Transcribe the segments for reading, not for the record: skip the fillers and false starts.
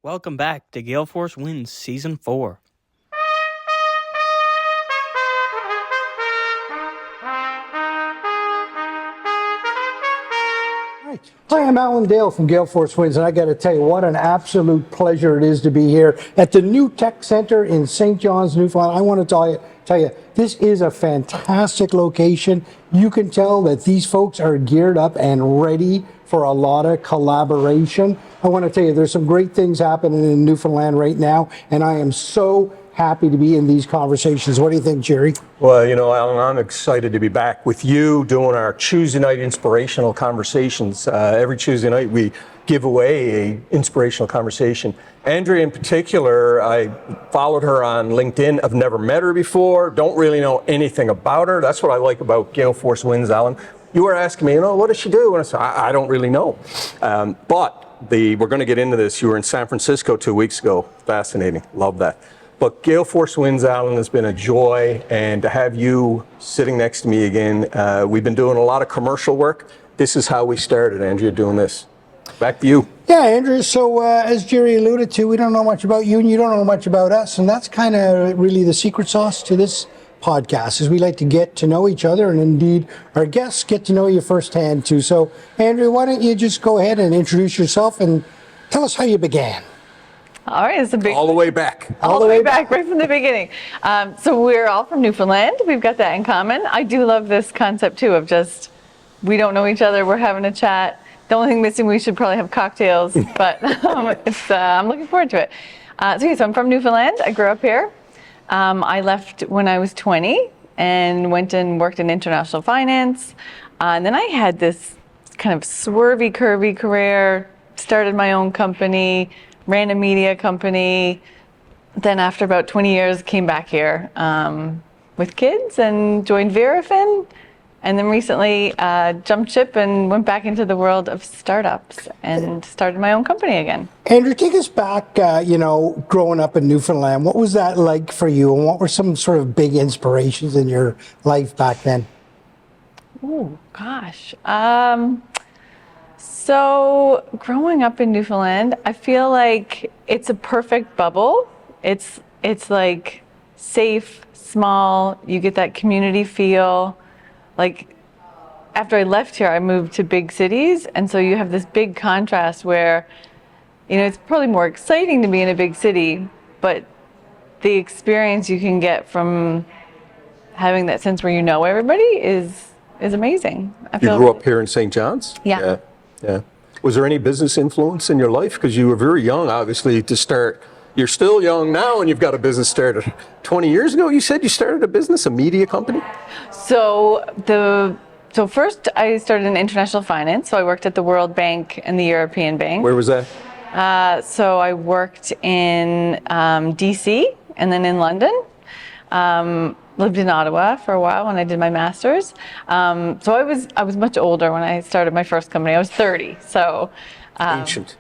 Welcome back to Gale Force Wins Season 4. Hi, I'm Alan Dale from Gale Force Wins, and I got to tell you what an absolute pleasure it is to be here at the New Tech Centre in St. John's, Newfoundland. I want to tell you, this is a fantastic location. You can tell that these folks are geared up and ready for a lot of collaboration. I want to tell you, there's some great things happening in Newfoundland right now, and I am so happy to be in these conversations. What do you think, Gerry? Well, you know, Alan, I'm excited to be back with you doing our Tuesday night inspirational conversations. Every Tuesday night we give away a inspirational conversation. Andrea in particular, I followed her on LinkedIn. I've never met her before, don't really know anything about her. That's what I like about Gale Force Wins, Alan. You were asking me, what does she do? And I said, I don't really know. We're going to get into this. You were in San Francisco 2 weeks ago. Fascinating. Love that. But Gale Force Wins, Alan, has been a joy, and to have you sitting next to me again, we've been doing a lot of commercial work. This is how we started, Andrea, doing this. Back to you. Yeah, Andrea, so as Gerry alluded to, we don't know much about you and you don't know much about us, and that's kind of really the secret sauce to this podcast, is we like to get to know each other, and indeed our guests get to know you firsthand too. So, Andrea, why don't you just go ahead and introduce yourself and tell us how you began? All right, it's a big All the way back. all the way back, right from the beginning. So we're all from Newfoundland. We've got that in common. I do love this concept too of just, we don't know each other, we're having a chat. The only thing missing, we should probably have cocktails, but I'm looking forward to it. So I'm from Newfoundland. I grew up here. I left when I was 20 and went and worked in international finance. And then I had this kind of swervy, curvy career, started my own company, ran a media company. Then after about 20 years, came back here with kids and joined Verifin. And then recently jumped ship and went back into the world of startups and started my own company again. Andrew, take us back, growing up in Newfoundland. What was that like for you, and what were some sort of big inspirations in your life back then? Oh, gosh. So growing up in Newfoundland, I feel like it's a perfect bubble. It's like safe, small, you get that community feel. Like after I left here, I moved to big cities, and so you have this big contrast where, it's probably more exciting to be in a big city, but the experience you can get from having that sense where you know everybody is amazing. You grew up here in St. John's? Yeah. Yeah. Was there any business influence in your life? Because you were very young, obviously, to start. You're still young now, and you've got a business started. 20 years ago, you said you started a business, a media company? So first I started in international finance. So I worked at the World Bank and the European Bank. Where was that? So I worked in DC and then in London. Lived in Ottawa for a while when I did my master's. So I was much older when I started my first company. I was 30. So Ancient.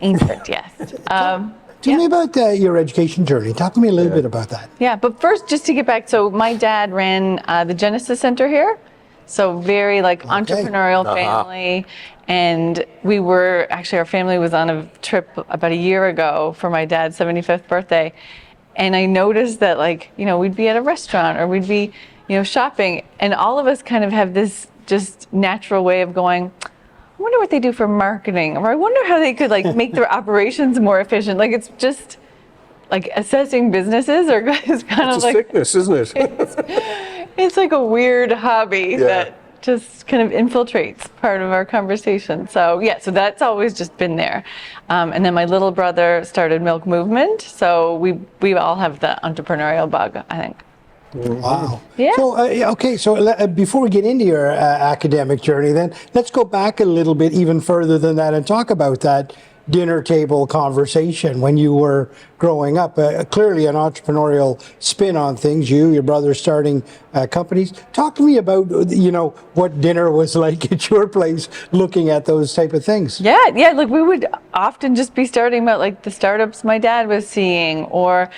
Ancient, yes. Tell me about your education journey. Talk to me a little bit about that. Yeah, but first, just to get back, so my dad ran the Genesis Center here. So very entrepreneurial family. And our family was on a trip about a year ago for my dad's 75th birthday. And I noticed that we'd be at a restaurant or we'd be, shopping. And all of us kind of have this just natural way of going, I wonder what they do for marketing, or I wonder how they could make their operations more efficient. It's just assessing businesses is kind It's a sickness, isn't it? it's like a weird hobby that just kind of infiltrates part of our conversation. So so that's always just been there. And then my little brother started Milk Movement. So we all have the entrepreneurial bug, I think. Wow. Yeah. So, before we get into your academic journey, then let's go back a little bit even further than that and talk about that dinner table conversation when you were growing up. Clearly an entrepreneurial spin on things, your brother starting companies. Talk to me about, what dinner was like at your place looking at those type of things. Yeah. We would often just be starting about the startups my dad was seeing, or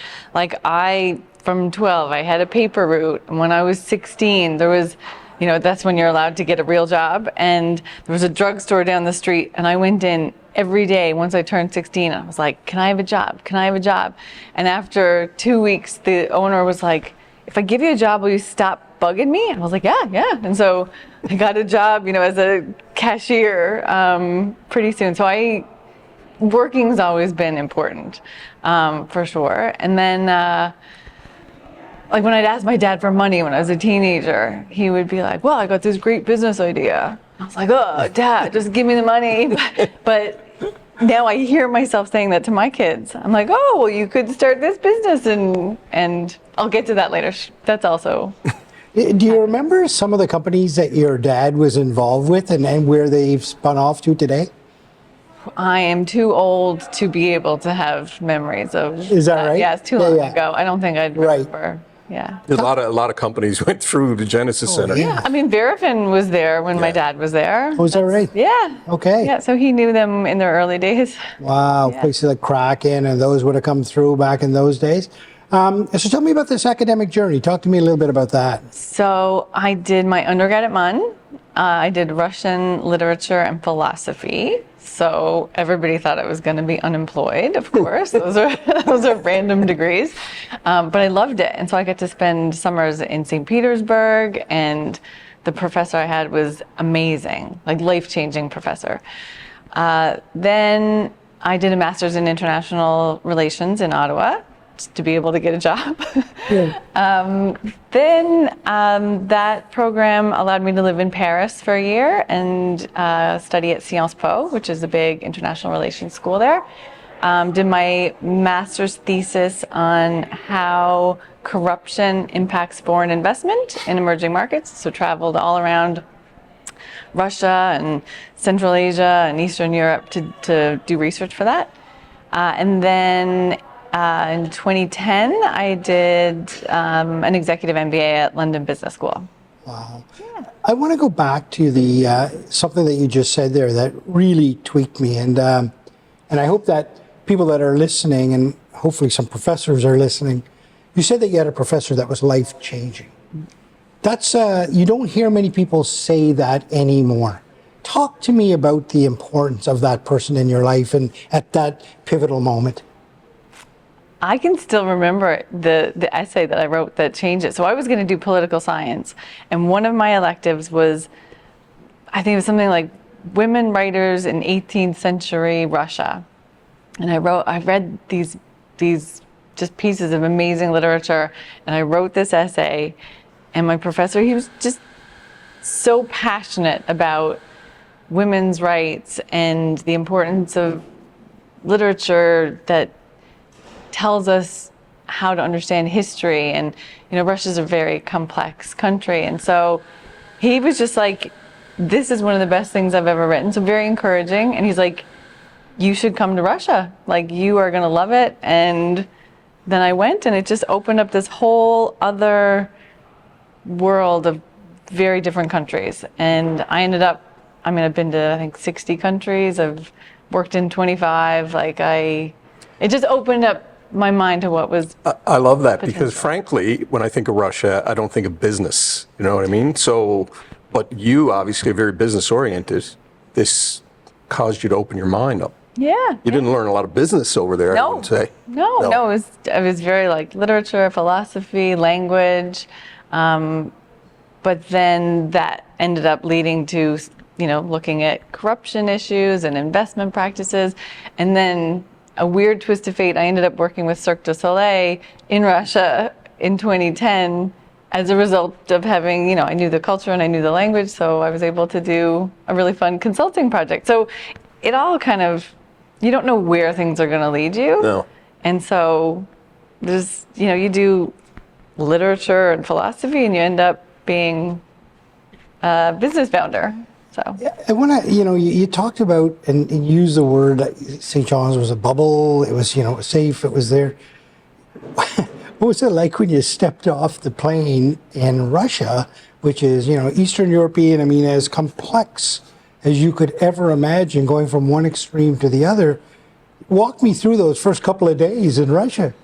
from 12, I had a paper route. And when I was 16, there was, that's when you're allowed to get a real job. And there was a drugstore down the street, and I went in every day once I turned 16. I was like, can I have a job? Can I have a job? And after 2 weeks, the owner was like, if I give you a job, will you stop bugging me? And I was like, yeah. And so I got a job, as a cashier pretty soon. So working's always been important, for sure. And then, like when I'd ask my dad for money when I was a teenager, he would be like, well, I got this great business idea. I was like, oh, Dad, just give me the money. But now I hear myself saying that to my kids. I'm like, oh, well, you could start this business, and I'll get to that later. That's also. Do you remember some of the companies that your dad was involved with and where they've spun off to today? I am too old to be able to have memories of. Is that right? Yeah, it's too long ago. I don't think I'd remember. Right. Yeah. A lot of companies went through the Genesis Center. Yeah, I mean, Verifin was there when my dad was there. Oh, is that right? Yeah. Okay. Yeah, so he knew them in their early days. Wow, Yeah. places like Kraken and those would have come through back in those days. So tell me about this academic journey. Talk to me a little bit about that. So I did my undergrad at MUN. I did Russian literature and philosophy. So everybody thought I was going to be unemployed, of course. Those are random degrees. But I loved it. And so I got to spend summers in St. Petersburg, and the professor I had was amazing, like life-changing professor. Then I did a master's in international relations in Ottawa to be able to get a job. Then that program allowed me to live in Paris for a year and study at Sciences Po, which is a big international relations school there. Did my master's thesis on how corruption impacts foreign investment in emerging markets. So traveled all around Russia and Central Asia and Eastern Europe to do research for that. And then in 2010, I did an executive MBA at London Business School. Wow. Yeah. I want to go back to the something that you just said there that really tweaked me, and I hope that people that are listening, and hopefully some professors are listening. You said that you had a professor that was life-changing. That's you don't hear many people say that anymore. Talk to me about the importance of that person in your life and at that pivotal moment. I can still remember the essay that I wrote that changed it. So I was going to do political science, and one of my electives was, I think it was something like women writers in 18th century Russia. And I read these just pieces of amazing literature, and I wrote this essay, and my professor, he was just so passionate about women's rights and the importance of literature that tells us how to understand history. And Russia's a very complex country, and so he was just like, this is one of the best things I've ever written. So very encouraging. And he's like, you should come to Russia, like you are going to love it. And then I went, and it just opened up this whole other world of very different countries. And I ended up, I've been to I think 60 countries. I've worked in 25. It just opened up my mind to what was. I love that because frankly, when I think of Russia, I don't think of business. You know what I mean? So, but you obviously are very business oriented. This caused you to open your mind up. Yeah. You didn't learn a lot of business over there, I would say. No, it was very like literature, philosophy, language. But then that ended up leading to, looking at corruption issues and investment practices. And then a weird twist of fate, I ended up working with Cirque du Soleil in Russia in 2010 as a result of having, I knew the culture and I knew the language, so I was able to do a really fun consulting project. So it all kind of, you don't know where things are going to lead you. No. And so there's, you do literature and philosophy and you end up being a business founder. So. Yeah, and when you talked about and used the word St. John's was a bubble. It was, it was safe. It was there. What was it like when you stepped off the plane in Russia, which is, Eastern European, as complex as you could ever imagine, going from one extreme to the other? Walk me through those first couple of days in Russia.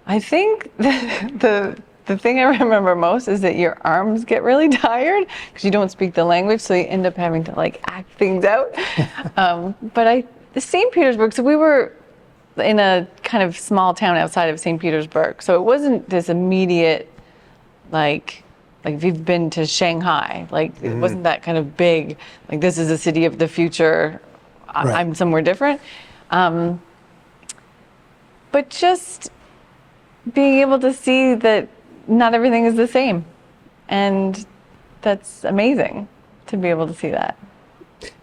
I think the thing I remember most is that your arms get really tired because you don't speak the language, so you end up having to act things out. But the St. Petersburg, so we were in a kind of small town outside of St. Petersburg. So it wasn't this immediate, like if you've been to Shanghai, like it wasn't that kind of big, like this is a city of the future, Right. I'm somewhere different. But just being able to see that not everything is the same. And that's amazing to be able to see that.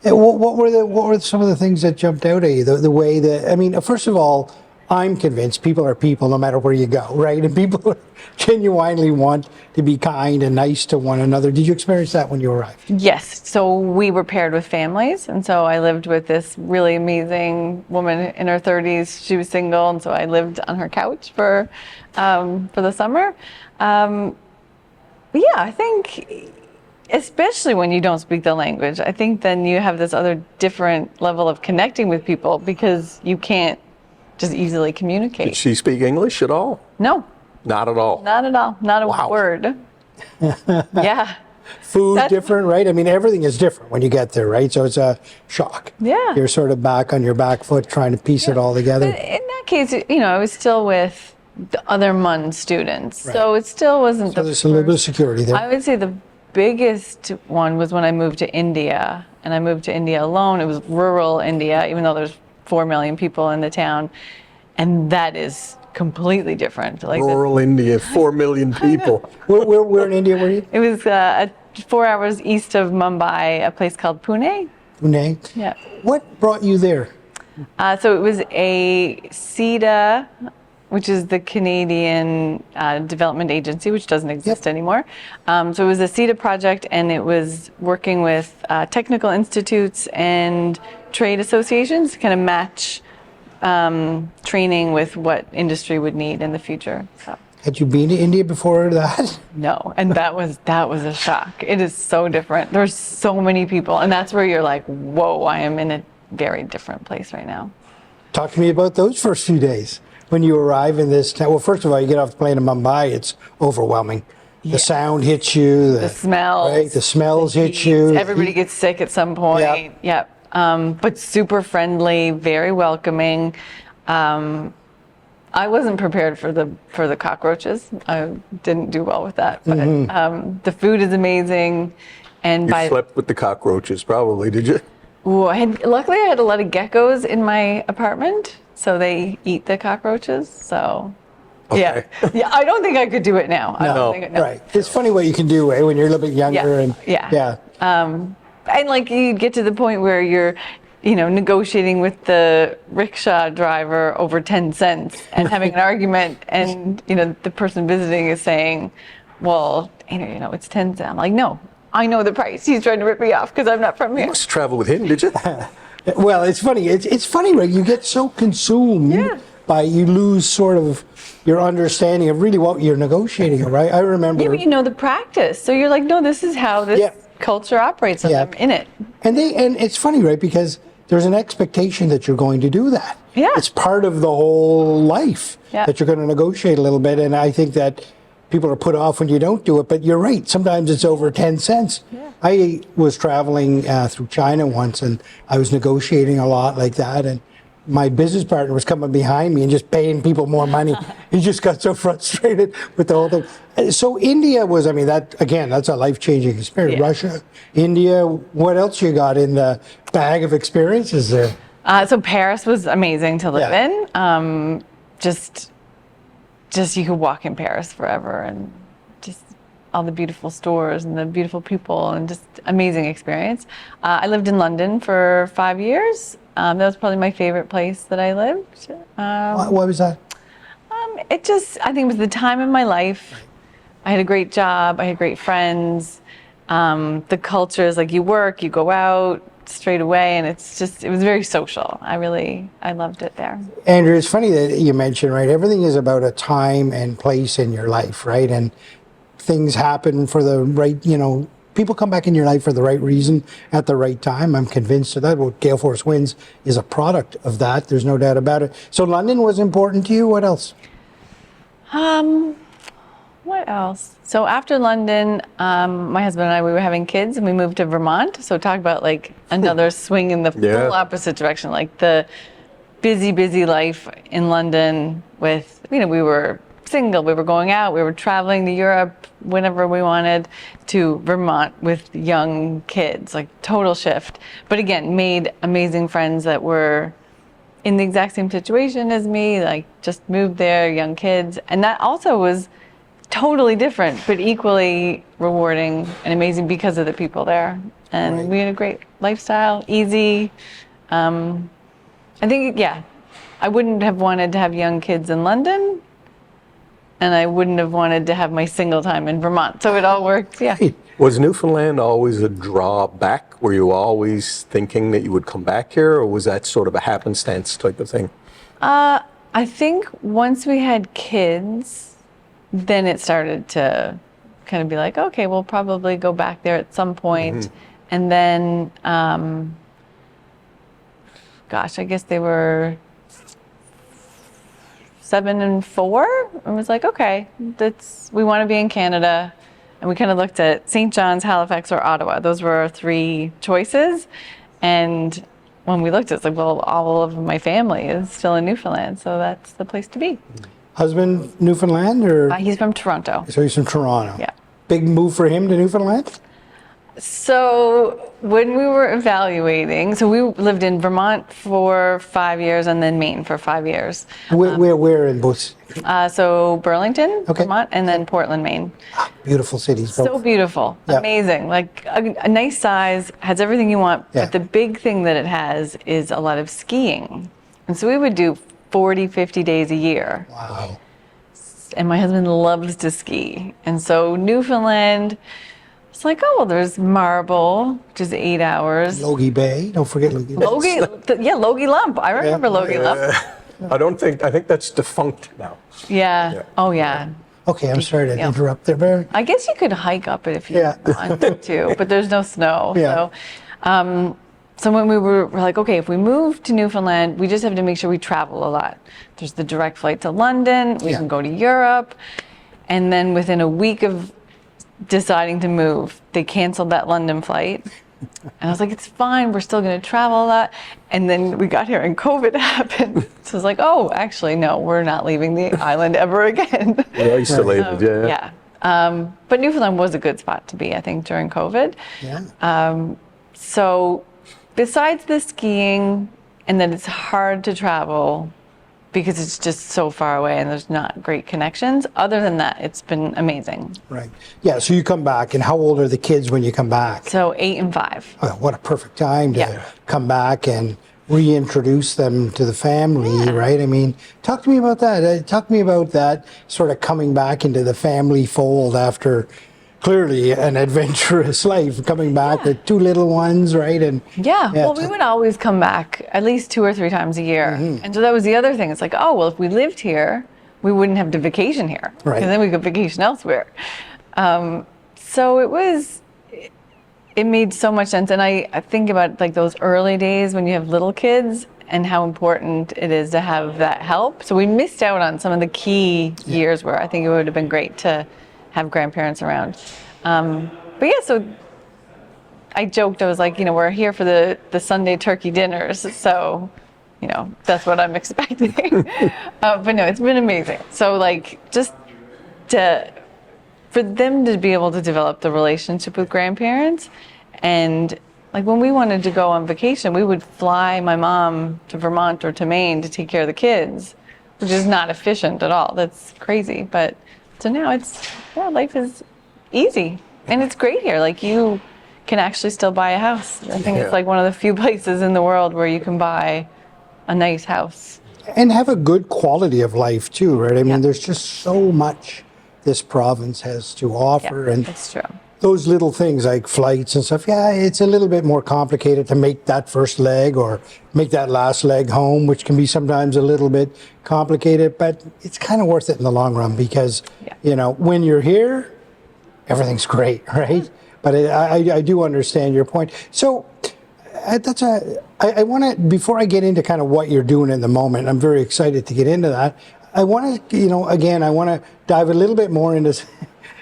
And what were some of the things that jumped out at you? The way that, I mean, first of all, I'm convinced people are people no matter where you go, right? And people genuinely want to be kind and nice to one another. Did you experience that when you arrived? Yes. So we were paired with families. And so I lived with this really amazing woman in her 30s. She was single. And so I lived on her couch for the summer. Yeah, I think, especially when you don't speak the language, I think then you have this other different level of connecting with people because you can't just easily communicate. Did she speak English at all? No, Not at all. not at all. Not a Wow. word. Yeah. Food That's- different, right? I mean, everything is different when you get there, right? So it's a shock. Yeah. You're sort of back on your back foot trying to piece it all together. But in that case, I was still with the other MUN students. Right. So it still wasn't So there's a little bit of security there. I would say the biggest one was when I moved to India. And I moved to India alone. It was rural India, even though there's 4 million people in the town. And that is completely different. Like Rural India, 4 million people. Where in India were you? it was 4 hours east of Mumbai, a place called Pune. Pune? Yeah. What brought you there? So it was a CIDA, which is the Canadian Development Agency, which doesn't exist anymore. So it was a CIDA project, and it was working with technical institutes and trade associations to kind of match training with what industry would need in the future. So. Had you been to India before that? No, and that was a shock. It is so different. There's so many people, and that's where you're like, whoa, I am in a very different place right now. Talk to me about those first few days when you arrive in this town. Well, first of all, you get off the plane in Mumbai, it's overwhelming. The sound hits you. The smells. Right, the smells hit heat. you. Everybody gets sick at some point. Yep. But super friendly, very welcoming. I wasn't prepared for the cockroaches. I didn't do well with that. But the food is amazing. And You slept with the cockroaches, probably, did you? luckily I had a lot of geckos in my apartment, so they eat the cockroaches. So Okay. yeah, I don't think I could do it now. I don't think no. Right. It's funny what you can do when you're a little bit younger. And Yeah. And like you get to the point where you're, negotiating with the rickshaw driver over 10 cents and having an argument, and the person visiting is saying, well, it's 10 cents. I'm like, no, I know the price. He's trying to rip me off because I'm not from You here. must travel with him, did you? Well, it's funny. It's funny, right? You get so consumed by, you lose sort of your understanding of really what you're negotiating, right? I remember. Yeah, but you know the practice. So you're like, no, this is how this culture operates, and I'm in it. And it's funny, right? Because there's an expectation that you're going to do that. Yeah. It's part of the whole life that you're going to negotiate a little bit. And I think that people are put off when you don't do it. But you're right. Sometimes it's over 10 cents. Yeah. I was traveling through China once, and I was negotiating a lot like that. And my business partner was coming behind me and just paying people more money. He just got so frustrated with the whole thing. So India was, that's a life-changing experience. Yeah. Russia, India, what else you got in the bag of experiences there? So Paris was amazing to live in. Just you could walk in Paris forever, and just all the beautiful stores and the beautiful people, and just amazing experience. I lived in London for 5 years. That was probably my favorite place that I lived. Why was that? I think it was the time in my life. I had a great job. I had great friends. The culture is like you work, you go out straight away, and it was very social. I loved it there. Andrew, it's funny that you mentioned, right? Everything is about a time and place in your life, right? And things happen for the right, people come back in your life for the right reason at the right time. I'm convinced of that. Well, Gale Force Wins is a product of that. There's no doubt about it. So London was important to you. What else? What else? So after London, my husband and I, we were having kids and we moved to Vermont. So talk about like another swing in the Yeah. full opposite direction, like the busy life in London with, we were single, we were going out, we were traveling to Europe whenever we wanted, to Vermont with young kids, like total shift. But again, made amazing friends that were in the exact same situation as me, like just moved there, young kids. And that also was totally different, but equally rewarding and amazing because of the people there. And Right. we had a great lifestyle, easy. I think, yeah, I wouldn't have wanted to have young kids in London, and I wouldn't have wanted to have my single time in Vermont. So it all worked, yeah. Was Newfoundland always a drawback? Were you always thinking that you would come back here, or was that sort of a happenstance type of thing? I think once we had kids, then it started to kind of be like, okay, we'll probably go back there at some point. And then, gosh, I guess they were 7 and 4. And was like, okay, we want to be in Canada. And we kind of looked at St. John's, Halifax, or Ottawa. Those were our 3 choices. And when we looked, it's like, well, all of my family is still in Newfoundland, so that's the place to be. Husband, Newfoundland, or He's from Toronto. so he's from Toronto? Yeah. Big move for him to Newfoundland? So when we were evaluating, so we lived in Vermont for 5 years and then Maine for 5 years. Where in both? So Burlington, Okay. Vermont, and then Portland, Maine. Beautiful cities. So beautiful, Yeah. amazing, like a nice size, has everything you want. Yeah. But the big thing that it has is a lot of skiing. And so we would do 40, 50 days a year. Wow. And my husband loves to ski. And so Newfoundland, it's like, oh, well, there's Marble, which is 8 hours. Logie Bay. Don't forget Logie Bay. Logie Lump. I remember Logie Lump. I think that's defunct now. Yeah. Oh, yeah. Okay, I'm sorry to Yeah. interrupt there, Barry. I guess you could hike up it if you Yeah. wanted to, but there's no snow. Yeah. So when we're like, okay, if we move to Newfoundland, we just have to make sure we travel a lot. There's the direct flight to London. We Yeah. can go to Europe. And then within a week of deciding to move, they canceled that London flight. And I was like, it's fine. We're still going to travel a lot. And then we got here and COVID happened. So I was like, oh, actually, no, we're not leaving the island ever again. You're isolated, yeah. Yeah. But Newfoundland was a good spot to be, I think, during COVID. Yeah. So besides the skiing and that it's hard to travel because it's just so far away and there's not great connections, other than that, it's been amazing. Right. Yeah, so you come back, and how old are the kids when you come back? So 8 and 5. Oh, what a perfect time to Yeah. come back and reintroduce them to the family, right? I mean, talk to me about that. Talk to me about that sort of coming back into the family fold after clearly an adventurous life, coming back with 2 little ones, right? And Yeah, well, we would always come back at least 2 or 3 times a year. And so that was the other thing. It's like, oh, well, if we lived here, we wouldn't have to vacation here. Right. Because then we could vacation elsewhere. So it made so much sense. And I think about like those early days when you have little kids and how important it is to have that help. So we missed out on some of the key years where I think it would have been great to have grandparents around. But yeah, so I joked, I was like, we're here for the Sunday turkey dinners, so, that's what I'm expecting. But no, it's been amazing. So like, just for them to be able to develop the relationship with grandparents, and like when we wanted to go on vacation, we would fly my mom to Vermont or to Maine to take care of the kids, which is not efficient at all. That's crazy, but so now life is easy and it's great here. Like you can actually still buy a house. I think it's like one of the few places in the world where you can buy a nice house. and have a good quality of life too, right? I mean, there's just so much this province has to offer, Yeah, and that's true. those little things like flights and stuff, yeah, it's a little bit more complicated to make that first leg or make that last leg home, which can be sometimes a little bit complicated, but it's kind of worth it in the long run because, when you're here, everything's great, right? But I do understand your point. So I want to, before I get into kind of what you're doing in the moment, I'm very excited to get into that. I want to, again, I want to dive a little bit more into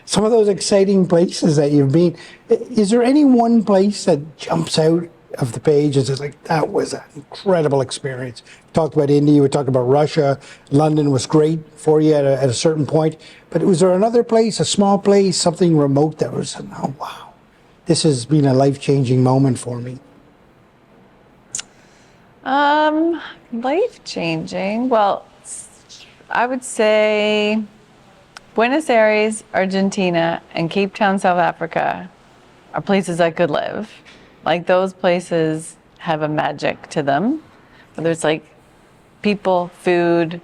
some of those exciting places that you've been. Is there any one place that jumps out of the page and says, like, that was an incredible experience? We talked about India, we talked about Russia. London was great for you at a certain point. But was there another place, a small place, something remote that was, oh, wow, this has been a life-changing moment for me? Life-changing. Well, I would say Buenos Aires, Argentina, and Cape Town, South Africa are places I could live. Like, those places have a magic to them. Whether it's like people, food.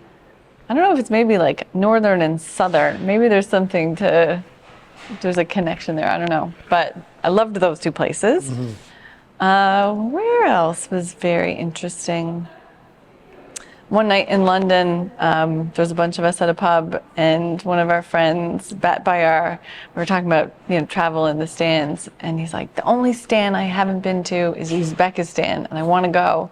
I don't know if it's maybe like northern and southern. Maybe there's there's a connection there. I don't know. But I loved those two places. Mm-hmm. Where else was very interesting? One night in London, there was a bunch of us at a pub, and one of our friends, we were talking about travel in the stands, and he's like, the only stand I haven't been to is Uzbekistan, and I want to go.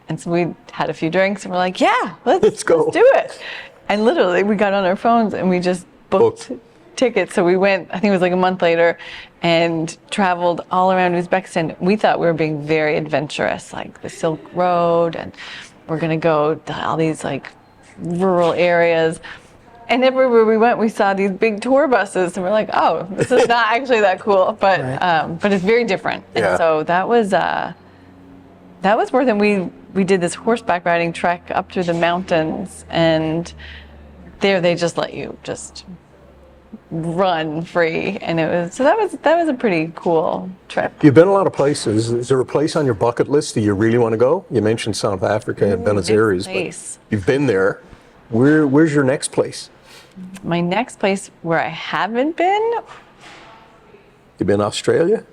And so we had a few drinks, and we're like, yeah, let's go. Let's do it. And literally, we got on our phones, and we just booked tickets. So we went, I think it was like a month later, and traveled all around Uzbekistan. We thought we were being very adventurous, like the Silk Road, and we're going to go to all these like rural areas. And everywhere we went, we saw these big tour buses, and we're like, oh, this is not actually that cool, but right. But it's very different. Yeah. And so that was worth it. We did this horseback riding trek up through the mountains, and there they just let you just run free, and that was a pretty cool trip. You've been a lot of places. Is there a place on your bucket list that you really want to go? You mentioned South Africa and Buenos Aires, but you've been there. Where's your next place? My next place where I haven't been. You been Australia?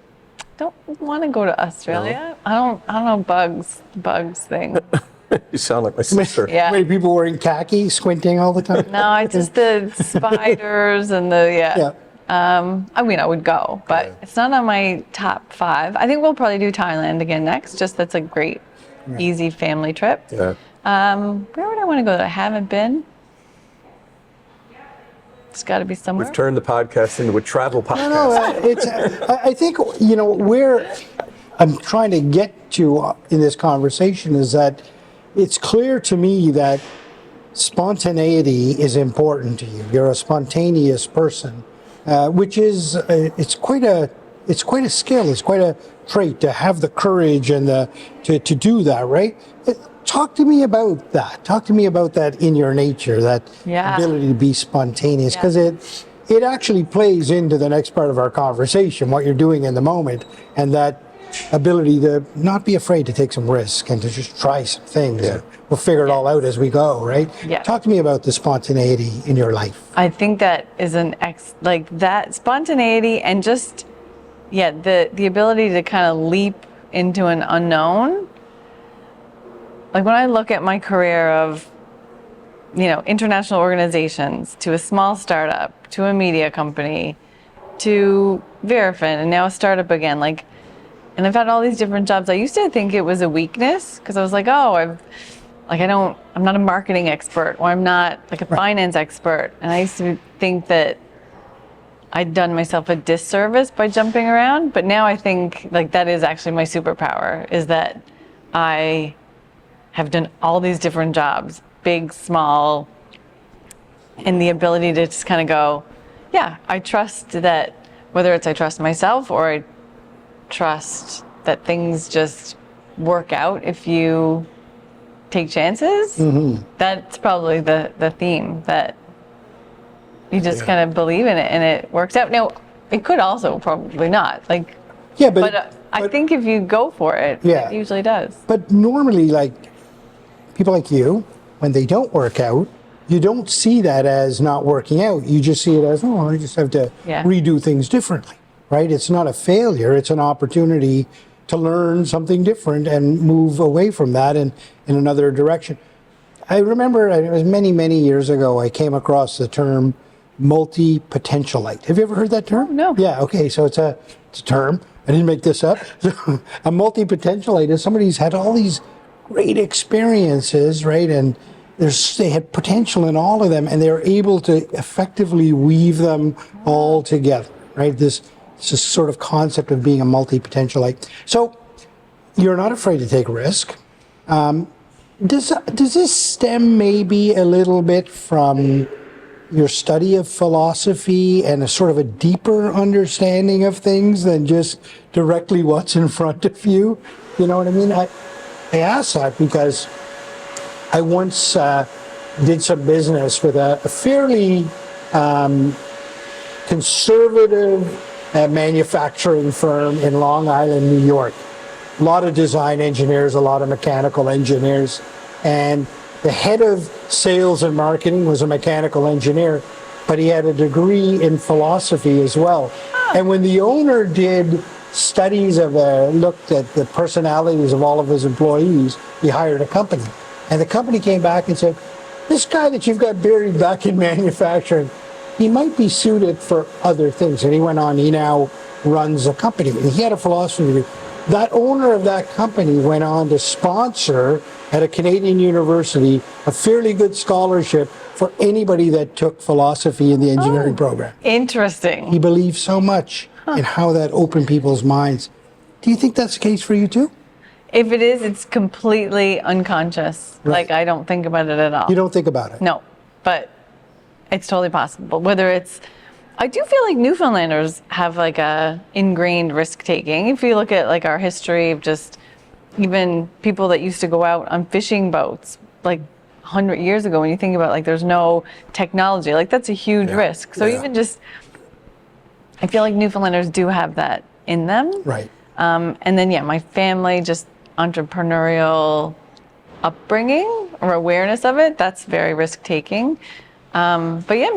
Don't want to go to Australia. No. I don't know bugs thing. You sound like my sister. Yeah. Wait, people wearing khaki, squinting all the time? No, I just the spiders and the I mean, I would go, but it's not on my top 5. I think we'll probably do Thailand again next. Just that's a great, easy family trip. Yeah. Where would I want to go that I haven't been? It's got to be somewhere. We've turned the podcast into a travel podcast. No, I think where I'm trying to get to in this conversation is that it's clear to me that spontaneity is important to you. You're a spontaneous person, which is it's quite a skill. It's quite a trait to have the courage and to do that. Right? Talk to me about that. Talk to me about that in your nature, that ability to be spontaneous, because it actually plays into the next part of our conversation, what you're doing in the moment, and that ability to not be afraid to take some risk and to just try some things. Yeah. We'll figure it all out as we go, right? Yeah. Talk to me about the spontaneity in your life. I think that is that spontaneity and just the ability to kind of leap into an unknown. Like, when I look at my career of international organizations, to a small startup, to a media company, to Verifin, and now a startup again, and I've had all these different jobs. I used to think it was a weakness because I was like, I'm not a marketing expert, or I'm not like a finance expert. And I used to think that I'd done myself a disservice by jumping around. But now I think that is actually my superpower, is that I have done all these different jobs, big, small, and the ability to just kind of go, I trust that, whether it's I trust myself or I trust that things just work out if you take chances. Mm-hmm. That's probably the theme, that you just kind of believe in it and it works out. Now, it could also probably not. But I think if you go for it, it usually does. But normally, people like you, when they don't work out, you don't see that as not working out. You just see it as, I just have to redo things differently. Right? It's not a failure. It's an opportunity to learn something different and move away from that in another direction. I remember it was many, many years ago, I came across the term multi-potentialite. Have you ever heard that term? No. Yeah, okay, so it's a term. I didn't make this up. A multi-potentialite is somebody who's had all these great experiences, right? And they had potential in all of them, and they were able to effectively weave them all together, right? This sort of concept of being a multi-potentialite. So you're not afraid to take risk. Does this stem maybe a little bit from your study of philosophy and a sort of a deeper understanding of things than just directly what's in front of you? You know what I mean? I ask that because I once did some business with a fairly conservative manufacturing firm in Long Island, New York. A lot of design engineers, a lot of mechanical engineers, and the head of sales and marketing was a mechanical engineer, but he had a degree in philosophy as well. And when the owner did studies looked at the personalities of all of his employees, he hired a company. And the company came back and said, this guy that you've got buried back in manufacturing, he might be suited for other things. And he went on, he now runs a company. He had a philosophy degree. That owner of that company went on to sponsor at a Canadian university a fairly good scholarship for anybody that took philosophy in the engineering program. Interesting. He believed so much in how that opened people's minds. Do you think that's the case for you too? If it is, it's completely unconscious. Right. Like, I don't think about it at all. You don't think about it? No, but it's totally possible. Whether it's, I do feel like Newfoundlanders have like a ingrained risk taking. If you look at like our history of just even people that used to go out on fishing boats like 100 years ago, when you think about like there's no technology, like that's a huge risk. So even just, I feel like Newfoundlanders do have that in them. Right. And then, my family, just entrepreneurial upbringing or awareness of it, that's very risk taking. But maybe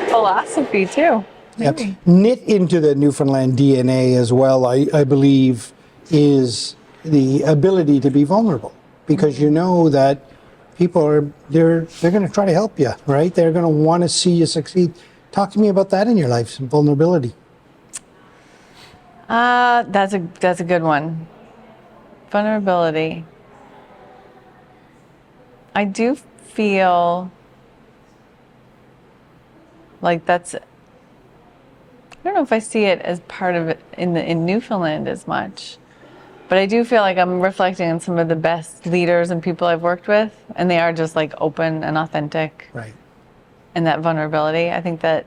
philosophy too. Yep. Knit into the Newfoundland DNA as well, I believe, is the ability to be vulnerable, because you know that people they're going to try to help you, right? They're going to want to see you succeed. Talk to me about that in your life, some vulnerability. That's a good one. Vulnerability. I do feel like I don't know if I see it as part of it in Newfoundland as much, but I do feel like I'm reflecting on some of the best leaders and people I've worked with, and they are just like open and authentic. Right. And that vulnerability, I think that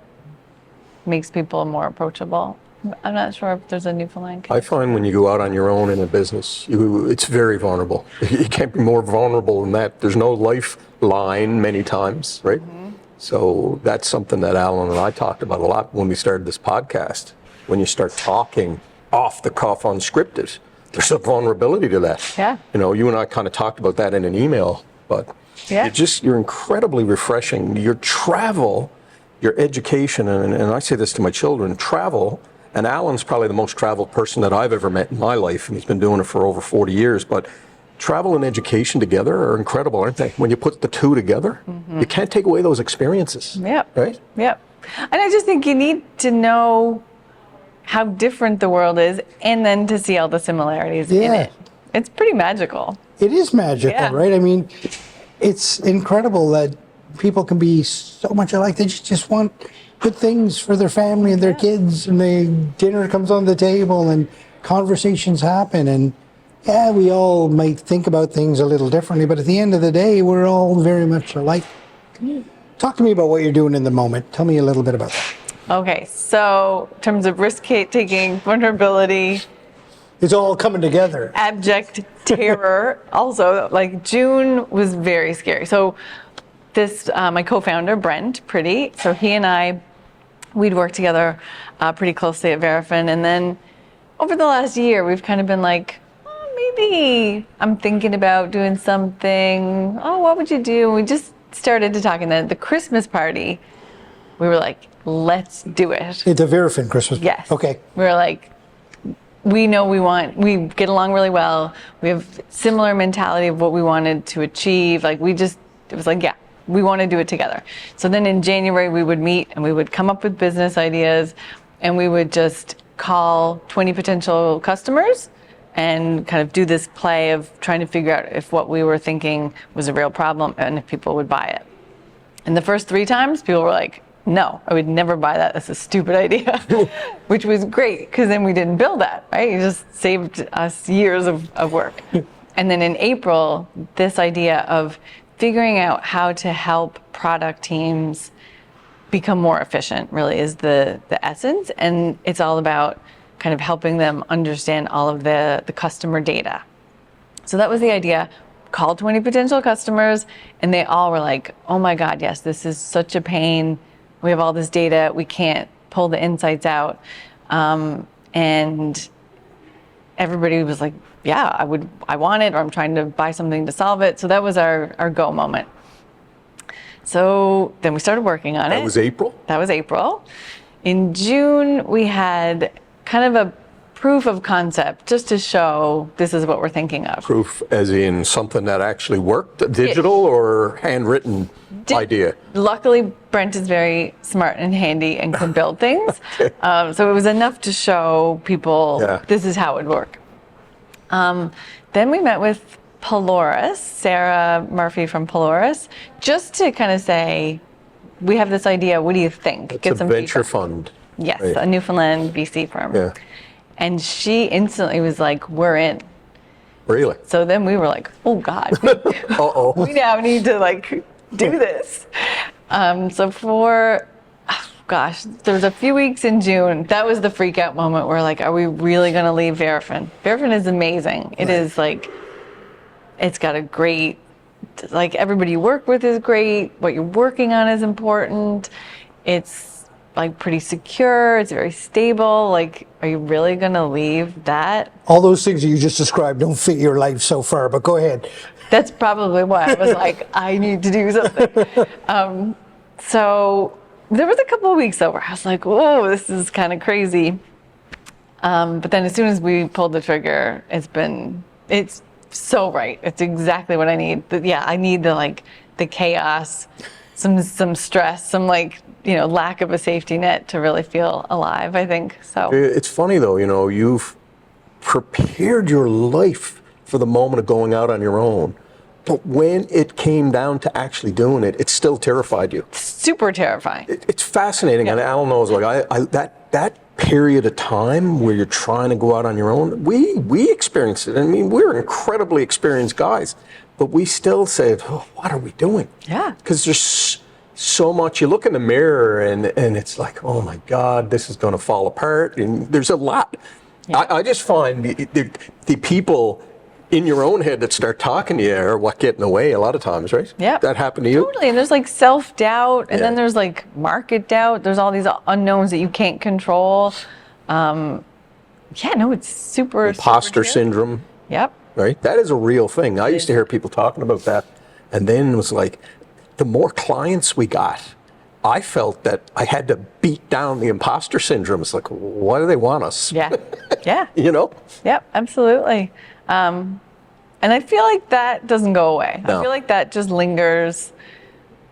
makes people more approachable. I'm not sure if there's a Newfoundland case. I find when you go out on your own in a business, it's very vulnerable. You can't be more vulnerable than that. There's no lifeline many times, right? Mm-hmm. So that's something that Alan and I talked about a lot when we started this podcast. When you start talking off the cuff, unscripted, there's a vulnerability to that. Yeah. You know, you and I kind of talked about that in an email, but you're incredibly refreshing. Your travel, your education, and I say this to my children, travel. And Alan's probably the most traveled person that I've ever met in my life, and he's been doing it for over 40 years. But travel and education together are incredible, aren't they? When you put the two together, you can't take away those experiences. Yep. Right? Yep. And I just think you need to know how different the world is, and then to see all the similarities in it. It's pretty magical. It is magical, right? I mean, it's incredible that people can be so much alike. They just want good things for their family and their kids, and dinner comes on the table and conversations happen, and we all might think about things a little differently, but at the end of the day, we're all very much alike. Talk to me about what you're doing in the moment. Tell me a little bit about that. Okay, so in terms of risk-taking, vulnerability, it's all coming together. Abject terror. Also, like June was very scary. So this, my co-founder, Brent Pretty, so he and we'd worked together pretty closely at Verifin. And then over the last year, we've kind of been like, maybe I'm thinking about doing something. Oh, what would you do? And we just started to talk. And the Christmas party, we were like, let's do it. At the Verifin Christmas party? Yes. Okay. We were like, we know we get along really well. We have similar mentality of what we wanted to achieve. Like it was like, we want to do it together. So then in January, we would meet and we would come up with business ideas, and we would just call 20 potential customers and kind of do this play of trying to figure out if what we were thinking was a real problem and if people would buy it. And the first 3 times, people were like, no, I would never buy that. That's a stupid idea, which was great because then we didn't build that, right? It just saved us years of work. And then in April, this idea of figuring out how to help product teams become more efficient really is the essence. And it's all about kind of helping them understand all of the customer data. So that was the idea. Called 20 potential customers, and they all were like, oh my God, yes, this is such a pain. We have all this data. We can't pull the insights out. And everybody was like, yeah, I want it, or I'm trying to buy something to solve it. So that was our go moment. So then we started working on it. That was April? That was April. In June, we had kind of a proof of concept just to show this is what we're thinking of. Proof as in something that actually worked, digital or handwritten idea? Luckily, Brent is very smart and handy and can build things. Okay. So it was enough to show people this is how it would work. Then we met with Polaris, Sarah Murphy from Polaris, just to kind of say, we have this idea, what do you think? It's a venture fund. Yes, right. A Newfoundland VC firm. Yeah. And she instantly was like, we're in. Really? So then we were like, oh God, Uh-oh. we now need to like do this. So for, there was a few weeks in June, that was the freak out moment where like, are we really gonna leave Verifin? Verifin is amazing. It is like, it's got a great, like everybody you work with is great. What you're working on is important. It's like pretty secure. It's very stable. Like, are you really gonna leave that? All those things that you just described don't fit your life so far, but go ahead. That's probably why I was like, I need to do something. So there was a couple of weeks though where I was like, whoa, this is kind of crazy. But then as soon as we pulled the trigger, it's so right. It's exactly what I need. But yeah, I need the chaos, some stress, some lack of a safety net to really feel alive, I think. So It's funny though, you've prepared your life for the moment of going out on your own. But when it came down to actually doing it, it still terrified you. super terrifying. It's fascinating, and Alan knows. Like that period of time where you're trying to go out on your own, we experienced it. I mean, we're incredibly experienced guys, but we still said, oh, "What are we doing?" Yeah. Because there's so much. You look in the mirror, and it's like, "Oh my God, this is going to fall apart." And there's a lot. Yeah. I just find the people in your own head that start talking to you are what get in the way a lot of times, right? Yeah. That happened to you? Totally. And there's self-doubt, and then there's market doubt. There's all these unknowns that you can't control. It's super Imposter super syndrome. Yep. Right? That is a real thing. I used to hear people talking about that. And then it was like, the more clients we got, I felt that I had to beat down the imposter syndrome. It's like, why do they want us? Yeah. Yeah. Yep, absolutely. And I feel like that doesn't go away. No. I feel like that just lingers,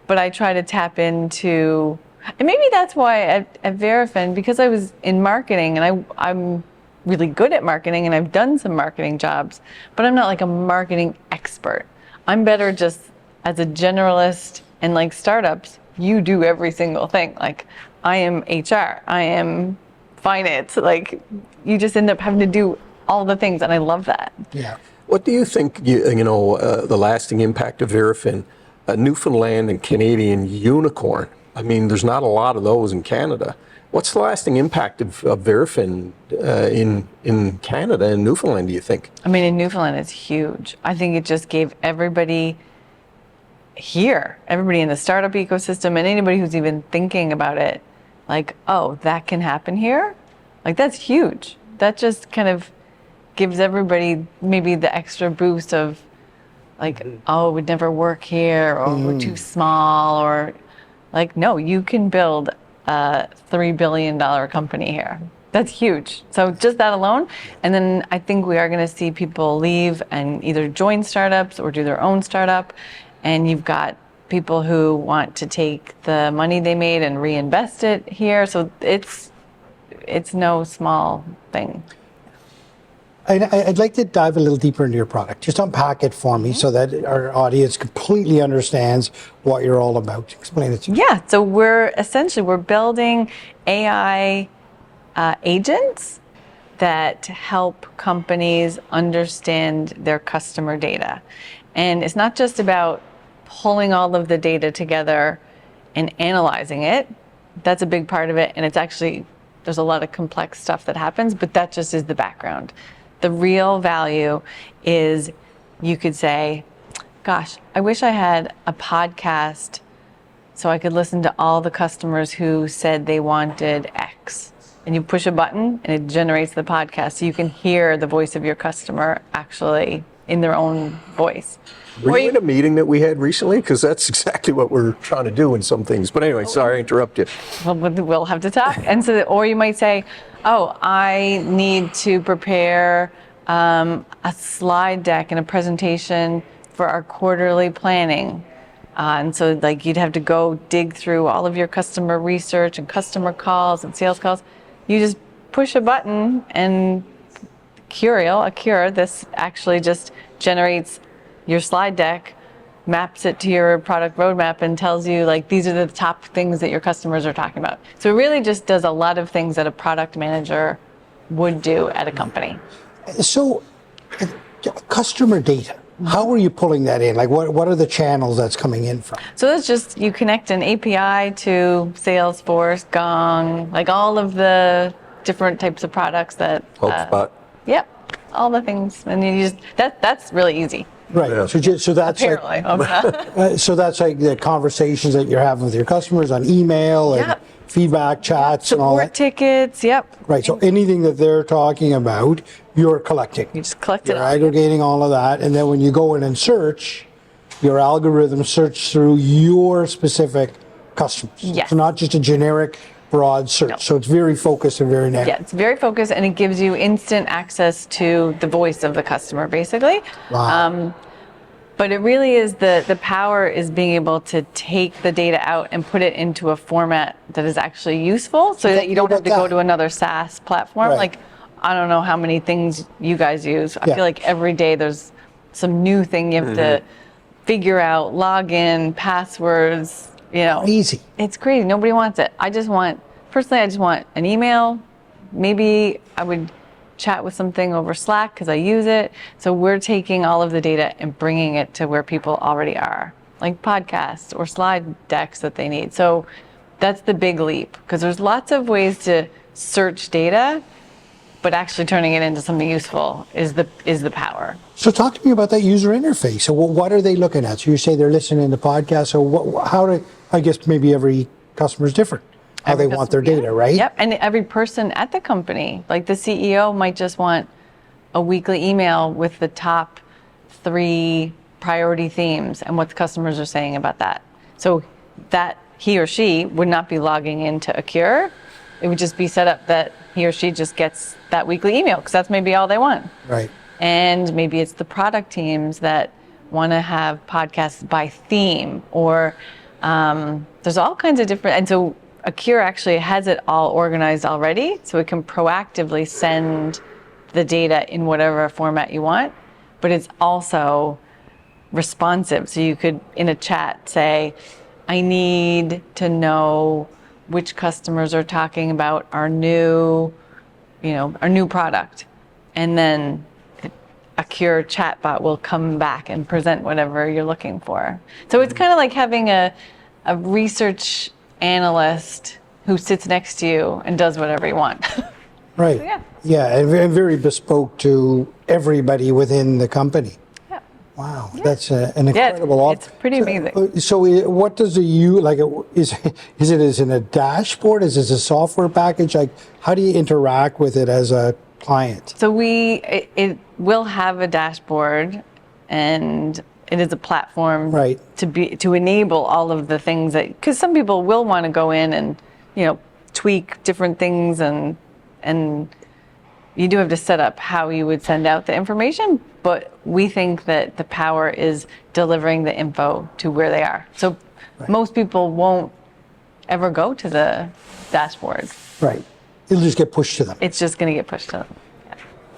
but I try to tap into, and maybe that's why at Verifin, because I was in marketing and I'm really good at marketing and I've done some marketing jobs, but I'm not like a marketing expert. I'm better just as a generalist, and startups, you do every single thing. Like I am HR, I am finance, you just end up having to do all the things, and I love that. Yeah. What do you think, the lasting impact of Verifin, a Newfoundland and Canadian unicorn? I mean, there's not a lot of those in Canada. What's the lasting impact of Verifin in Canada and Newfoundland, do you think? I mean, in Newfoundland, it's huge. I think it just gave everybody here, everybody in the startup ecosystem, and anybody who's even thinking about it, oh, that can happen here? That's huge. That just kind of gives everybody maybe the extra boost of oh, it would never work here, or we're too small, or no, you can build a $3 billion company here. That's huge. So just that alone. And then I think we are going to see people leave and either join startups or do their own startup. And you've got people who want to take the money they made and reinvest it here. So it's no small thing. I'd like to dive a little deeper into your product. Just unpack it for me so that our audience completely understands what you're all about. Explain it to me. Yeah, so we're building AI agents that help companies understand their customer data. And it's not just about pulling all of the data together and analyzing it. That's a big part of it. And it's actually, there's a lot of complex stuff that happens, but that just is the background. The real value is you could say, gosh, I wish I had a podcast so I could listen to all the customers who said they wanted X. And you push a button and it generates the podcast so you can hear the voice of your customer actually in their own voice. Were you in a meeting that we had recently? Because that's exactly what we're trying to do in some things. But anyway, sorry I interrupted. Well, we'll have to talk. And so, or you might say, oh, I need to prepare a slide deck and a presentation for our quarterly planning. And so like you'd have to go dig through all of your customer research and customer calls and sales calls. You just push a button and Cure, this actually just generates your slide deck, maps it to your product roadmap and tells you like these are the top things that your customers are talking about. So it really just does a lot of things that a product manager would do at a company. So, customer data, how are you pulling that in? Like what are the channels that's coming in from? So that's just, you connect an API to Salesforce, Gong, like all of the different types of products that... HubSpot. Yep, all the things. And you just, that's really easy. Right. Yeah. So that's apparently. Like, so that's like the conversations that you're having with your customers on email and Yep. feedback chats and all that. Support tickets, yep. Right. So anything that they're talking about, you're collecting. You just collect it You're all. aggregating all of that, and then when you go in and search, your algorithm search through your specific customers. Yes. It's not just a generic broad search. No. So it's very focused and very narrow. Yeah, it's very focused and it gives you instant access to the voice of the customer, basically. Wow. But it really is the power is being able to take the data out and put it into a format that is actually useful so that you don't have to go to another SaaS platform. Right. Like, I don't know how many things you guys use. I Yeah. feel like every day there's some new thing you have to figure out, log in, passwords, you know. Easy. It's crazy. Nobody wants it. Personally, I just want an email. Maybe I would chat with something over Slack because I use it. So we're taking all of the data and bringing it to where people already are, like podcasts or slide decks that they need. So that's the big leap because there's lots of ways to search data, but actually turning it into something useful is the power. So talk to me about that user interface. So what are they looking at? So you say they're listening to podcasts. So I guess maybe every customer is different. How they want their data, right? Yep, and every person at the company, like the CEO might just want a weekly email with the top 3 priority themes and what the customers are saying about that. So that he or she would not be logging into Acure. It would just be set up that he or she just gets that weekly email because that's maybe all they want. Right. And maybe it's the product teams that want to have podcasts by theme or there's all kinds of different, and so Acure actually has it all organized already, so it can proactively send the data in whatever format you want, but it's also responsive. So you could, in a chat, say, I need to know which customers are talking about our new product. And then Acure chatbot will come back and present whatever you're looking for. So it's kind of like having a research analyst who sits next to you and does whatever you want. Right. Yeah. Yeah, and very bespoke to everybody within the company. Yeah. Wow, that's an incredible it's pretty amazing. So what does is it as in a dashboard? Is it a software package? Like, how do you interact with it as a client? So it will have a dashboard, and it is a platform Right. to enable all of the things that, because some people will want to go in and tweak different things, and you do have to set up how you would send out the information, but we think that the power is delivering the info to where they are. So most people won't ever go to the dashboard. Right. It'll just get pushed to them. It's just going to get pushed to them.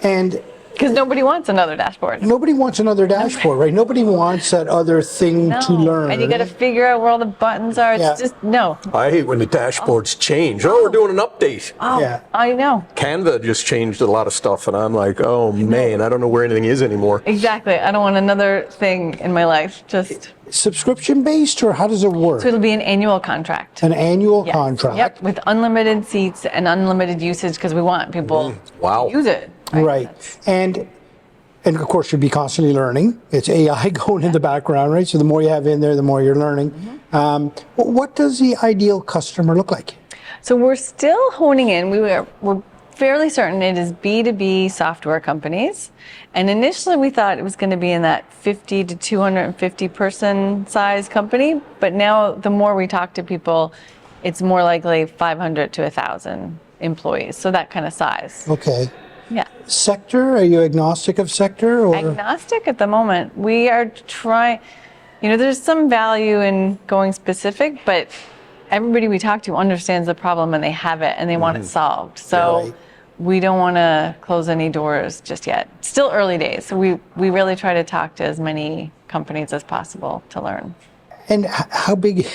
And Because nobody wants another dashboard. Nobody wants another dashboard, right? Nobody wants that other thing to learn. And you got to figure out where all the buttons are. It's Yeah. just, no. I hate when the dashboards change. Oh, we're doing an update. Oh, Yeah. I know. Canva just changed a lot of stuff, and I'm like, oh man, I don't know where anything is anymore. Exactly. I don't want another thing in my life. Just, Subscription based, or how does it work? so it'll be an annual contract. An annual Yes. contract. Yep, with unlimited seats and unlimited usage because we want people Wow. to use it. Right. And of course, you'll be constantly learning. It's AI going in the background, right? So the more you have in there, the more you're learning. What does the ideal customer look like? So we're still honing in. We're fairly certain it is B2B software companies. And initially we thought it was going to be in that 50 to 250 person size company. But now the more we talk to people, it's more likely 500 to 1,000 employees. So that kind of size. Okay. Yeah. Sector? Are you agnostic of sector? Or? Agnostic at the moment. We are trying, there's some value in going specific, but everybody we talk to understands the problem and they have it and they want it solved. So Right. we don't want to close any doors just yet. Still early days. So we really try to talk to as many companies as possible to learn. And how big,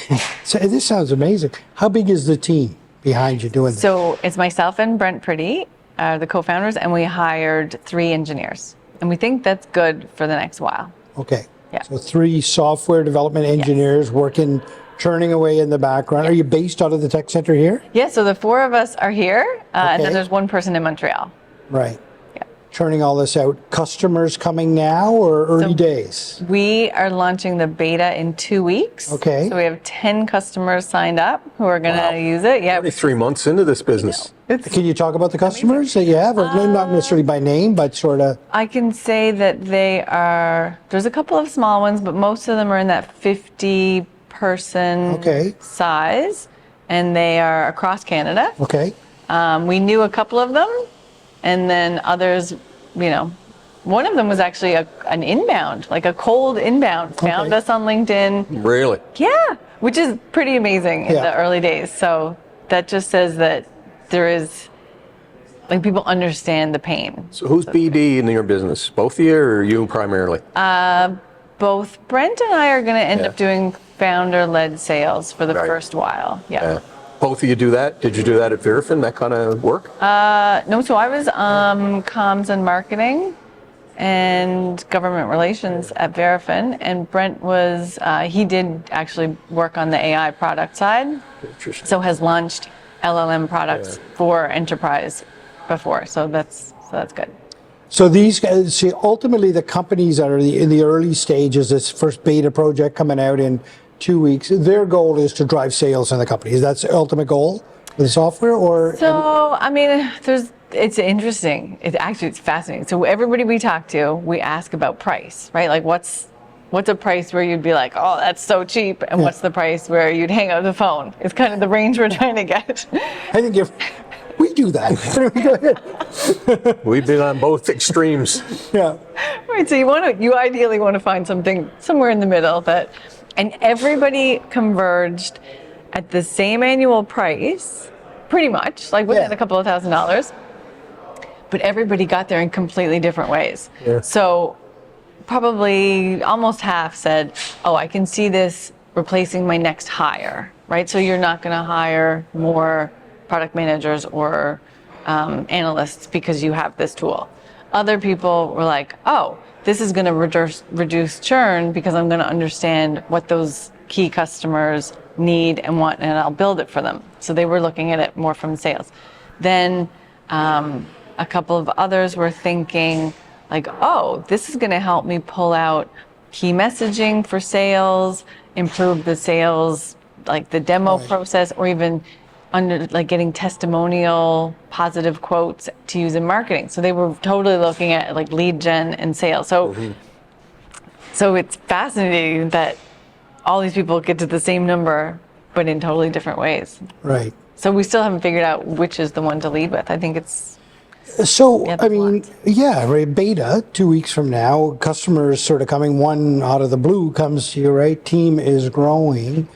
so this sounds amazing. How big is the team behind you doing this? So it's myself and Brent Priddy, the co-founders, and we hired 3 engineers. And we think that's good for the next while. Okay. Yeah. So 3 software development engineers working, churning away in the background. Are you based out of the tech center here? Yeah, so the 4 of us are here, and then Okay. there's 1 person in Montreal. Right. Yeah. Churning all this out. Customers coming now or early days? We are launching the beta in 2 weeks. Okay. So we have 10 customers signed up who are going to use it. Yeah. 3 months into this business. Can you talk about the customers that you have? Or not necessarily by name, but sort of. I can say that there's a couple of small ones, but most of them are in that 50 person Okay. size, and they are across Canada. Okay. We knew a couple of them, and then others, one of them was actually an inbound, like a cold inbound, found Okay. us on LinkedIn. Really? Yeah, which is pretty amazing in Yeah. the early days. So that just says that there is, people understand the pain. So who's BD in your business? Both of you or you primarily? Both Brent and I are going to end Yeah. up doing founder-led sales for the Right. first while. Yeah. Both of you do that? Did you do that at Verifin, that kind of work? No, so I was comms and marketing and government relations at Verifin, and Brent was, he did actually work on the AI product side, Interesting. so has launched LLM products for enterprise before, so that's good. So these guys, see, ultimately the companies that are in the early stages, this first beta project coming out in 2 weeks, their goal is to drive sales in the company. Is that the ultimate goal with the software, or? So, it's interesting. It's fascinating. So everybody we talk to, we ask about price, right? Like what's a price where you'd be like, oh, that's so cheap, and what's the price where you'd hang up the phone? It's kind of the range we're trying to get. I think if we do that. Go ahead. We've been on both extremes. Yeah. Right, so you ideally want to find something somewhere in the middle and everybody converged at the same annual price, pretty much, like within a couple of $1,000s, but everybody got there in completely different ways. Yeah. So probably almost half said, oh, I can see this replacing my next hire, right? So you're not going to hire more product managers or analysts because you have this tool. Other people were like, oh, this is going to reduce churn because I'm going to understand what those key customers need and want, and I'll build it for them. So they were looking at it more from sales. Then a couple of others were thinking like, oh, this is going to help me pull out key messaging for sales, improve the sales, like the demo process, or even getting testimonial positive quotes to use in marketing. So they were totally looking at like lead gen and sales. So so it's fascinating that all these people get to the same number, but in totally different ways. Right. So we still haven't figured out which is the one to lead with. I think it's So, Yeah, I mean, lots. yeah, right, beta, 2 weeks from now, customers sort of coming, one out of the blue comes to you, right? Team is growing.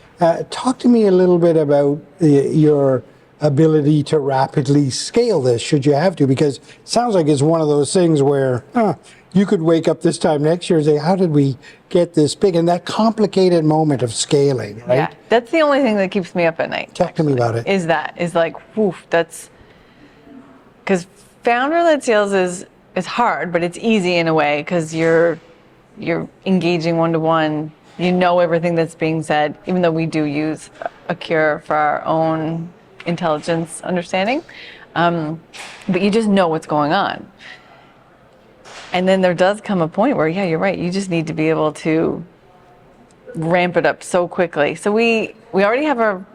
Talk to me a little bit about your ability to rapidly scale this should you have to? Because it sounds like it's one of those things where you could wake up this time next year and say, how did we get this big? And that complicated moment of scaling, right? Yeah, that's the only thing that keeps me up at night. Talk to me about it. Is like, woof, that's, because founder-led sales is hard, but it's easy in a way because you're engaging one-to-one. You know everything that's being said, even though we do use a cure for our own intelligence understanding. But you just know what's going on. And then there does come a point where, yeah, you're right. You just need to be able to ramp it up so quickly. So we already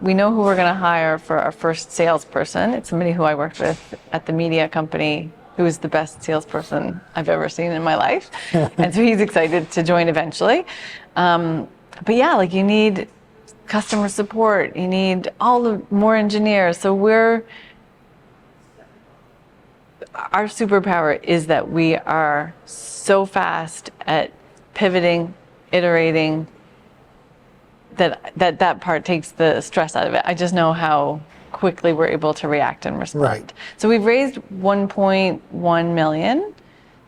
we know who we're going to hire for our first salesperson. It's somebody who I worked with at the media company, who is the best salesperson I've ever seen in my life. And so he's excited to join eventually. But yeah, like you need customer support, you need more engineers. So our superpower is that we are so fast at pivoting, iterating, that part takes the stress out of it. I just know how quickly we're able to react and respond. Right. So we've raised 1.1 million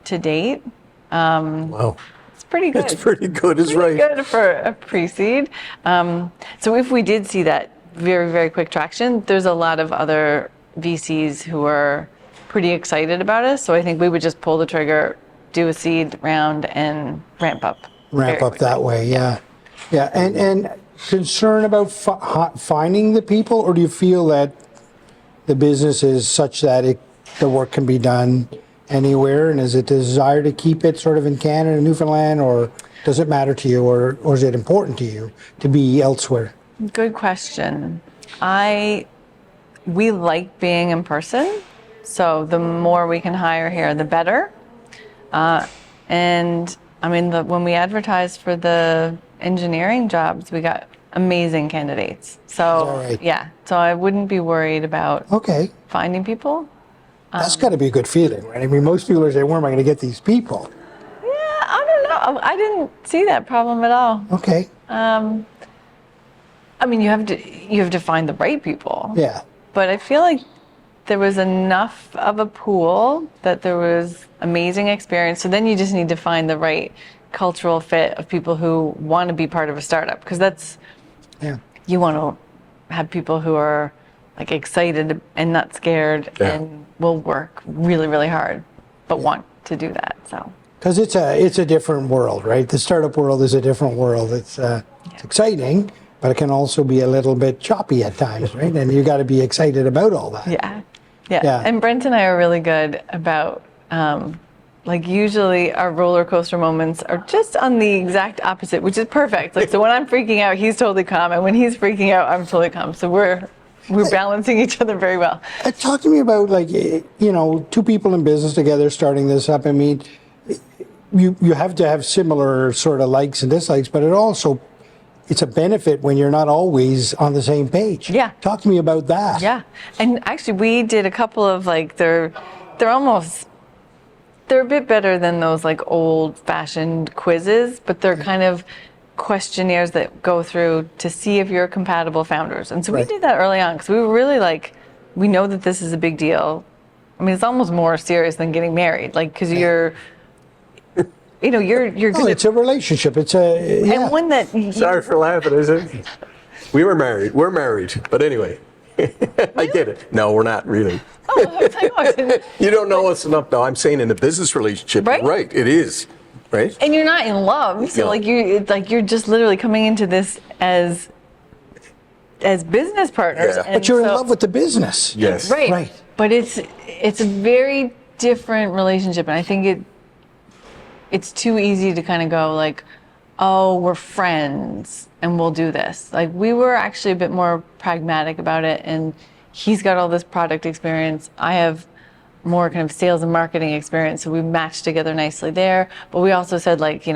to date. Wow. It's pretty good. It's pretty good, is Pretty right. good for a pre-seed. So if we did see that very, very quick traction, there's a lot of other VCs who are pretty excited about us. So I think we would just pull the trigger, do a seed round, and ramp up. Ramp up that way, yeah. Yeah, and concern about finding the people, or do you feel that the business is such that the work can be done anywhere, and is it a desire to keep it sort of in Canada, Newfoundland, or does it matter to you, or is it important to you to be elsewhere? Good question. We like being in person, so the more we can hire here, the better. And I mean, when we advertised for the engineering jobs, we got amazing candidates. So right? yeah, so I wouldn't be worried about finding people. That's got to be a good feeling, right? I mean, most people are saying, where am I going to get these people? Yeah, I don't know. I didn't see that problem at all. Okay. I mean, you have to find the right people. Yeah. But I feel like there was enough of a pool that there was amazing experience. So then you just need to find the right cultural fit of people who want to be part of a startup, because that's, you want to have people who are like excited and not scared and will work really, really hard, but want to do that. So because it's a different world, right? The startup world is a different world. It's exciting, but it can also be a little bit choppy at times, right? And you got to be excited about all that. Yeah. And Brent and I are really good about like usually our roller coaster moments are just on the exact opposite, which is perfect. Like, so when I'm freaking out, he's totally calm, and when he's freaking out, I'm totally calm. So we're balancing each other very well. Talk to me about, like, two people in business together starting this up. I mean, you have to have similar sort of likes and dislikes, but it's a benefit when you're not always on the same page. Yeah. Talk to me about that. Yeah. And actually we did a couple of like, they're a bit better than those like old fashioned quizzes, but they're kind of questionnaires that go through to see if you're compatible founders. And so we did that early on because we were really like, we know that this is a big deal. I mean, it's almost more serious than getting married, like, because you're good. It's a relationship. It's and one that. Sorry for laughing, is it? We were married. We're married. But anyway, I get it. No, we're not really. You don't know us enough. No, I'm saying in a business relationship, right? It is, right? And you're not in love, so you're just literally coming into this as business partners. Yeah. But you're in love with the business. Yes. Right. But it's a very different relationship, and I think it's too easy to kind of go like, oh, we're friends and we'll do this. Like, we were actually a bit more pragmatic about it, and he's got all this product experience. I have more kind of sales and marketing experience, so we matched together nicely there. But we also said, like,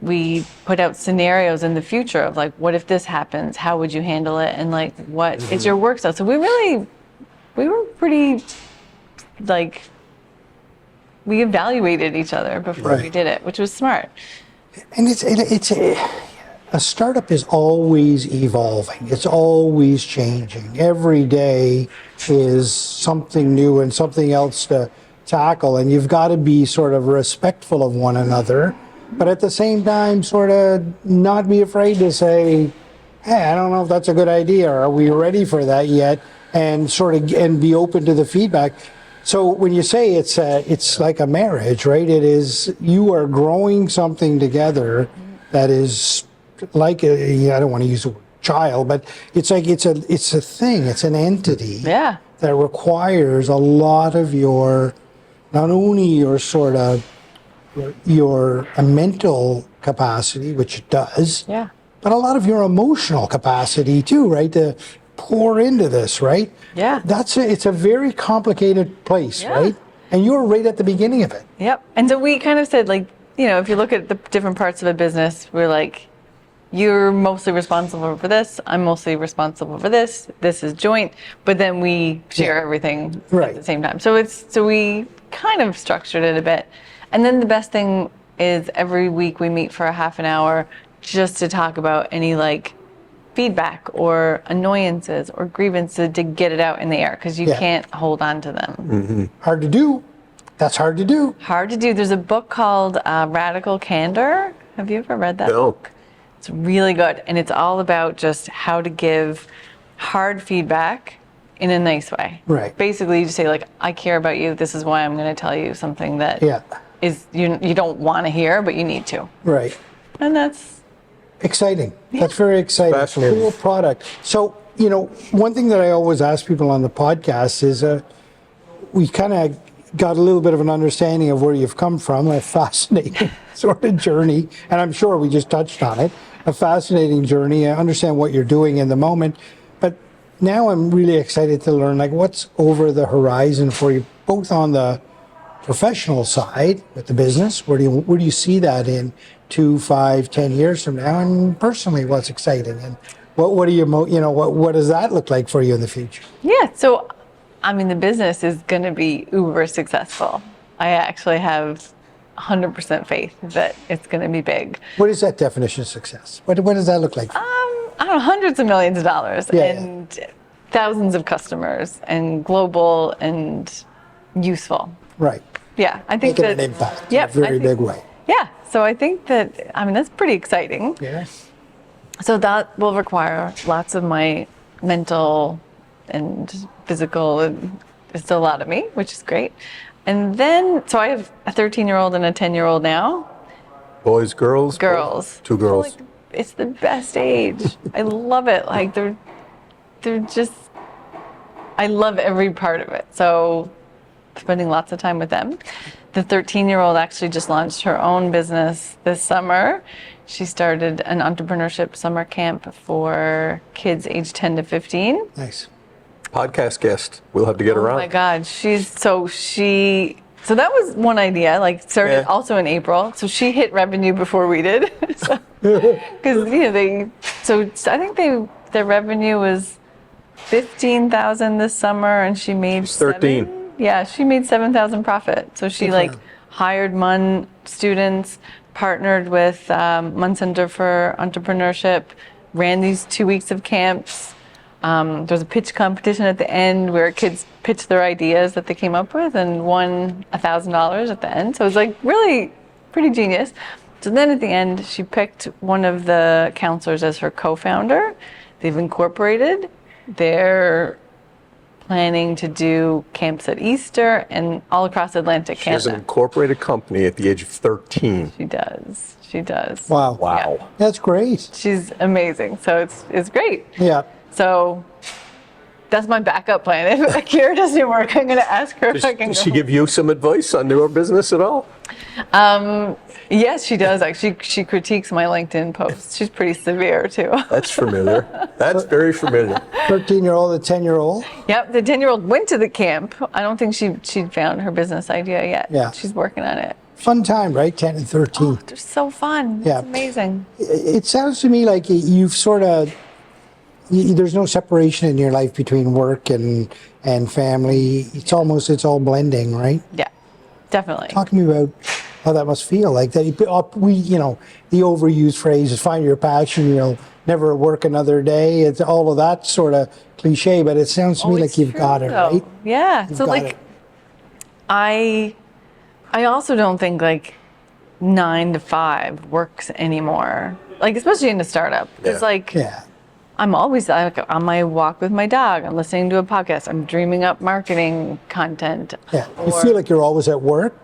we put out scenarios in the future of like, what if this happens? How would you handle it? And like, what is your work style? So we were pretty, like, we evaluated each other before we did it, which was smart. And it's a startup is always evolving. It's always changing. Every day is something new and something else to tackle, and you've got to be sort of respectful of one another, but at the same time sort of not be afraid to say, hey, I don't know if that's a good idea, or are we ready for that yet, and sort of and be open to the feedback. So when you say it's like a marriage, right? It is, you are growing something together that is like I don't want to use the word child, but it's like it's a thing, it's an entity that requires a lot of your, not only your sort of your mental capacity, which it does, but a lot of your emotional capacity too, right? To pour into this, right? Yeah. It's a very complicated place, right? And you're right at the beginning of it. Yep. And so we kind of said, like, if you look at the different parts of a business, we're like, you're mostly responsible for this, I'm mostly responsible for this is joint, but then we share everything at the same time. So we kind of structured it a bit. And then the best thing is every week we meet for a half an hour just to talk about any like feedback or annoyances or grievances, to get it out in the air, because you can't hold on to them. Hard to do. That's hard to do. Hard to do. There's a book called Radical Candor. Have you ever read that book? It's really good, and it's all about just how to give hard feedback in a nice way. Right. Basically, you just say, like, I care about you. This is why I'm going to tell you something that is you don't want to hear, but you need to. Right. And that's exciting. That's very exciting. Fascinating. Cool product. So, one thing that I always ask people on the podcast is we kind of got a little bit of an understanding of where you've come from, a fascinating sort of journey, and I'm sure we just touched on it, a fascinating journey. I understand what you're doing in the moment, but now I'm really excited to learn, like, what's over the horizon for you, both on the professional side with the business, where do you see that in 2, 5, 10 years from now, and personally, what's exciting, and what do you what does that look like for you in the future? Yeah, so I mean, the business is going to be uber successful. I actually have 100% faith that it's going to be big. What is that definition of success? What does that look like? I don't know, hundreds of millions of dollars and thousands of customers and global and useful. Right. Yeah, I think making an impact in a very big way. Yeah, so I think that, that's pretty exciting. Yes. So that will require lots of my mental and physical, and it's a lot of me, which is great. And then, so I have a 13-year-old and a 10-year-old now. Boys, girls? Girls. 2 girls. So, like, it's the best age. I love it. Like, they're just, I love every part of it. So spending lots of time with them. The 13-year-old actually just launched her own business this summer. She started an entrepreneurship summer camp for kids aged 10 to 15. Nice. Podcast guest. We'll have to get her on. Oh my God, so that was one idea. Like, started also in April. So she hit revenue before we did. Because I think their revenue was $15,000 this summer, and she made 13. 7. Yeah, she made 7,000 profit. So she hired MUN students, partnered with MUN Center for Entrepreneurship, ran these 2 weeks of camps. There was a pitch competition at the end where kids pitched their ideas that they came up with and won $1,000 at the end. So it was like really pretty genius. So then at the end, she picked one of the counselors as her co-founder. They've incorporated. They're planning to do camps at Easter and all across Atlantic Canada. She has an incorporated company at the age of 13. She does. Wow. Yeah. That's great. She's amazing. So it's great. Yeah. So that's my backup plan. If Kira doesn't work, I'm going to ask her if I can Does go. she give you some advice on your business at all? Yes, she does. Actually, she critiques my LinkedIn posts. She's pretty severe too. That's familiar. That's very familiar. 13-year-old, a 10-year-old. Yep, the 10-year-old went to the camp. I don't think she'd found her business idea yet. Yeah. She's working on it. Fun time, right? 10 and 13. Oh, they're so fun. Yeah. It's amazing. It sounds to me like you've sort of, there's no separation in your life between work and family. It's all blending, right? Yeah, definitely. Talk to me about how that must feel. Like that, we, you know, the overused phrase is "find your passion." You know, never work another day. It's all of that sort of cliche, but it sounds to me like you've got it right. Yeah. You've so got like, it. I also don't think like 9 to 5 works anymore. Like especially in a startup, it's like Yeah. I'm always like on my walk with my dog. I'm listening to a podcast. I'm dreaming up marketing content. Yeah. You feel like you're always at work.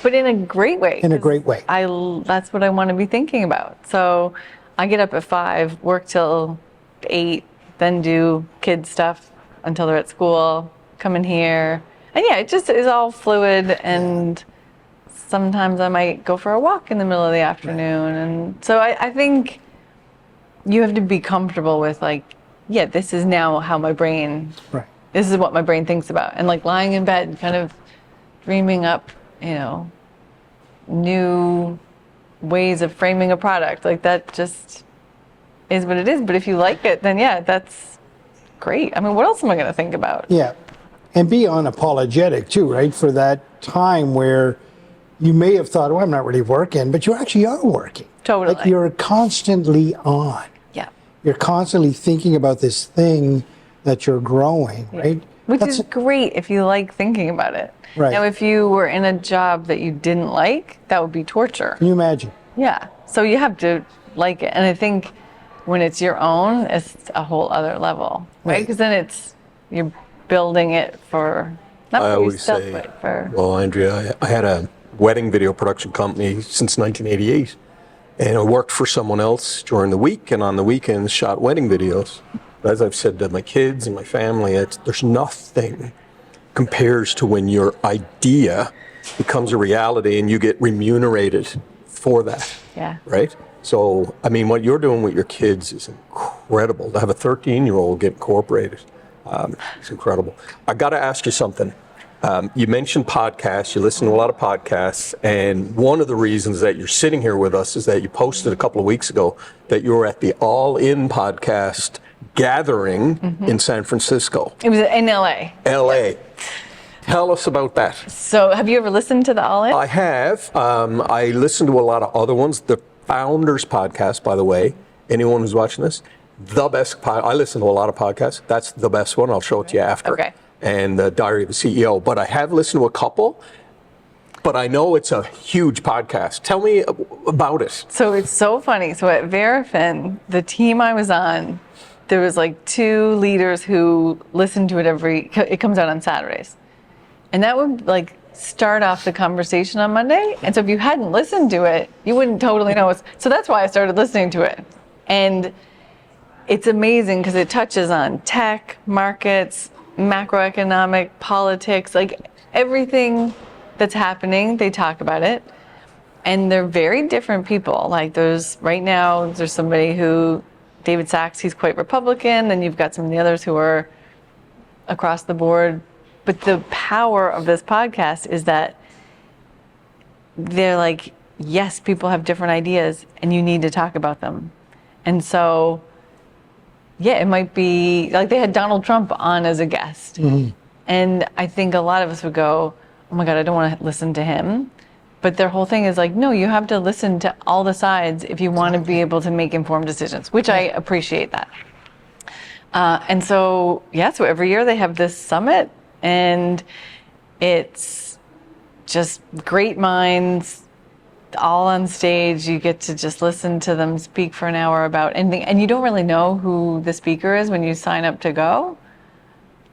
But in a great way. In a great way. That's what I want to be thinking about. So I get up at 5, work till 8, then do kid stuff until they're at school, come in here. And yeah, it just is all fluid, and sometimes I might go for a walk in the middle of the afternoon. And so I think you have to be comfortable with like, yeah, this is now how my brain, Right. this is what my brain thinks about. And like lying in bed, kind of dreaming up, you know, new ways of framing a product. Like that just is what it is. But if you like it, then yeah, that's great. I mean, what else am I going to think about? Yeah. And be unapologetic too, right? For that time where you may have thought, oh, I'm not really working, but you actually are working. Totally. Like you're constantly on. Yeah. You're constantly thinking about this thing that you're growing, right? Which is great if you like thinking about it. Right. Now, if you were in a job that you didn't like, that would be torture. Can you imagine? Yeah. So you have to like it. And I think when it's your own, it's a whole other level, right? Because then you're building it for, not I for always yourself, say, but for, well, Andrea, I had a wedding video production company since 1988, and I worked for someone else during the week, and on the weekends shot wedding videos. But as I've said to my kids and my family, there's nothing compares to when your idea becomes a reality and you get remunerated for that. yeah. Right? So, I mean, what you're doing with your kids is incredible. To have a 13-year-old get incorporated, it's incredible. I got to ask you something. You mentioned podcasts. You listen to a lot of podcasts. And one of the reasons that you're sitting here with us is that you posted a couple of weeks ago that you were at the All In podcast gathering in San Francisco. It was in LA. LA. Tell us about that. So have you ever listened to the All In? I have. I listen to a lot of other ones. The Founders podcast, by the way, anyone who's watching this, the best I listen to a lot of podcasts. That's the best one. I'll show it to you after. Okay. And the Diary of the CEO. But I have listened to a couple, but I know it's a huge podcast. Tell me about it. So it's so funny. So at Verifin, the team I was on, there was like 2 leaders who listened to it it comes out on Saturdays. And that would like start off the conversation on Monday. And so if you hadn't listened to it, you wouldn't totally know. So that's why I started listening to it. And it's amazing because it touches on tech, markets, macroeconomic, politics, like everything that's happening, they talk about it. And they're very different people. Like there's somebody who, David Sachs, he's quite Republican. Then you've got some of the others who are across the board. But the power of this podcast is that they're like, yes, people have different ideas and you need to talk about them. And so, yeah, it might be like they had Donald Trump on as a guest. Mm-hmm. And I think a lot of us would go, oh my God, I don't want to listen to him. But their whole thing is like, no, you have to listen to all the sides if you want to be able to make informed decisions, which I appreciate that. And so, yeah, so every year they have this summit. And it's just great minds all on stage. You get to just listen to them speak for an hour about anything. And you don't really know who the speaker is when you sign up to go.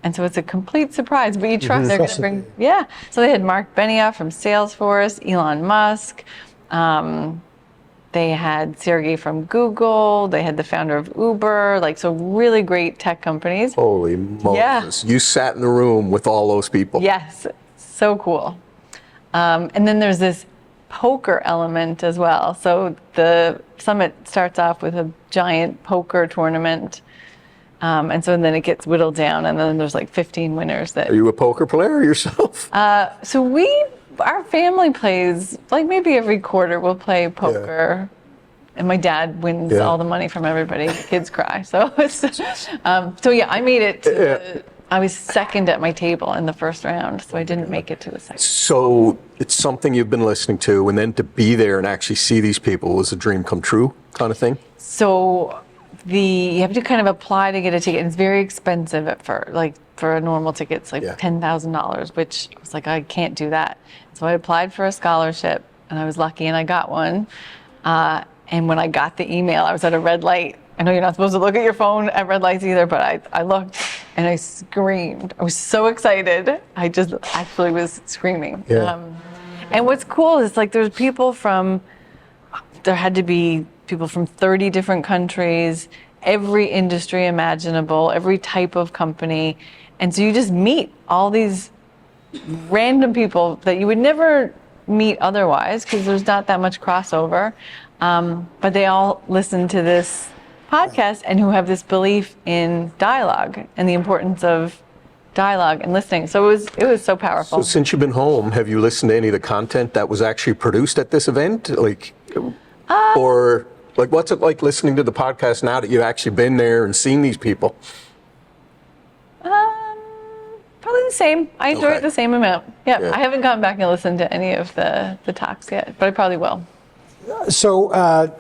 And so it's a complete surprise, but you trust they're going to bring, yeah. So they had Mark Benioff from Salesforce, Elon Musk. They had Sergey from Google. They had the founder of Uber. Like, so really great tech companies. Holy Moses. Yeah. You sat in the room with all those people. Yes, so cool. And then there's this poker element as well. So the summit starts off with a giant poker tournament. And so then it gets whittled down, and then there's like 15 winners. Are you a poker player yourself? So our family plays, like maybe every quarter we'll play poker. Yeah. And my dad wins all the money from everybody. The kids cry. So, so yeah, I made it I was second at my table in the first round, so I didn't make it to the second. So it's something you've been listening to, and then to be there and actually see these people was a dream come true kind of thing? So you have to kind of apply to get a ticket, and it's very expensive at first. Like for a normal ticket, it's like $10,000, which I was like, I can't do that. So I applied for a scholarship, and I was lucky, and I got one. And when I got the email, I was at a red light. I know you're not supposed to look at your phone at red lights either, but I looked and I screamed. I was so excited. I just actually was screaming. Yeah. And what's cool is like there had to be people from 30 different countries, every industry imaginable, every type of company. And so you just meet all these random people that you would never meet otherwise because there's not that much crossover. But they all listen to this podcast and who have this belief in dialogue and the importance of dialogue and listening. So it was so powerful. So since you've been home, have you listened to any of the content that was actually produced at this event? Or what's it like listening to the podcast now that you've actually been there and seen these people? Probably the same. I enjoy it the same amount. Yeah, I haven't gone back and listened to any of the talks yet, but I probably will. So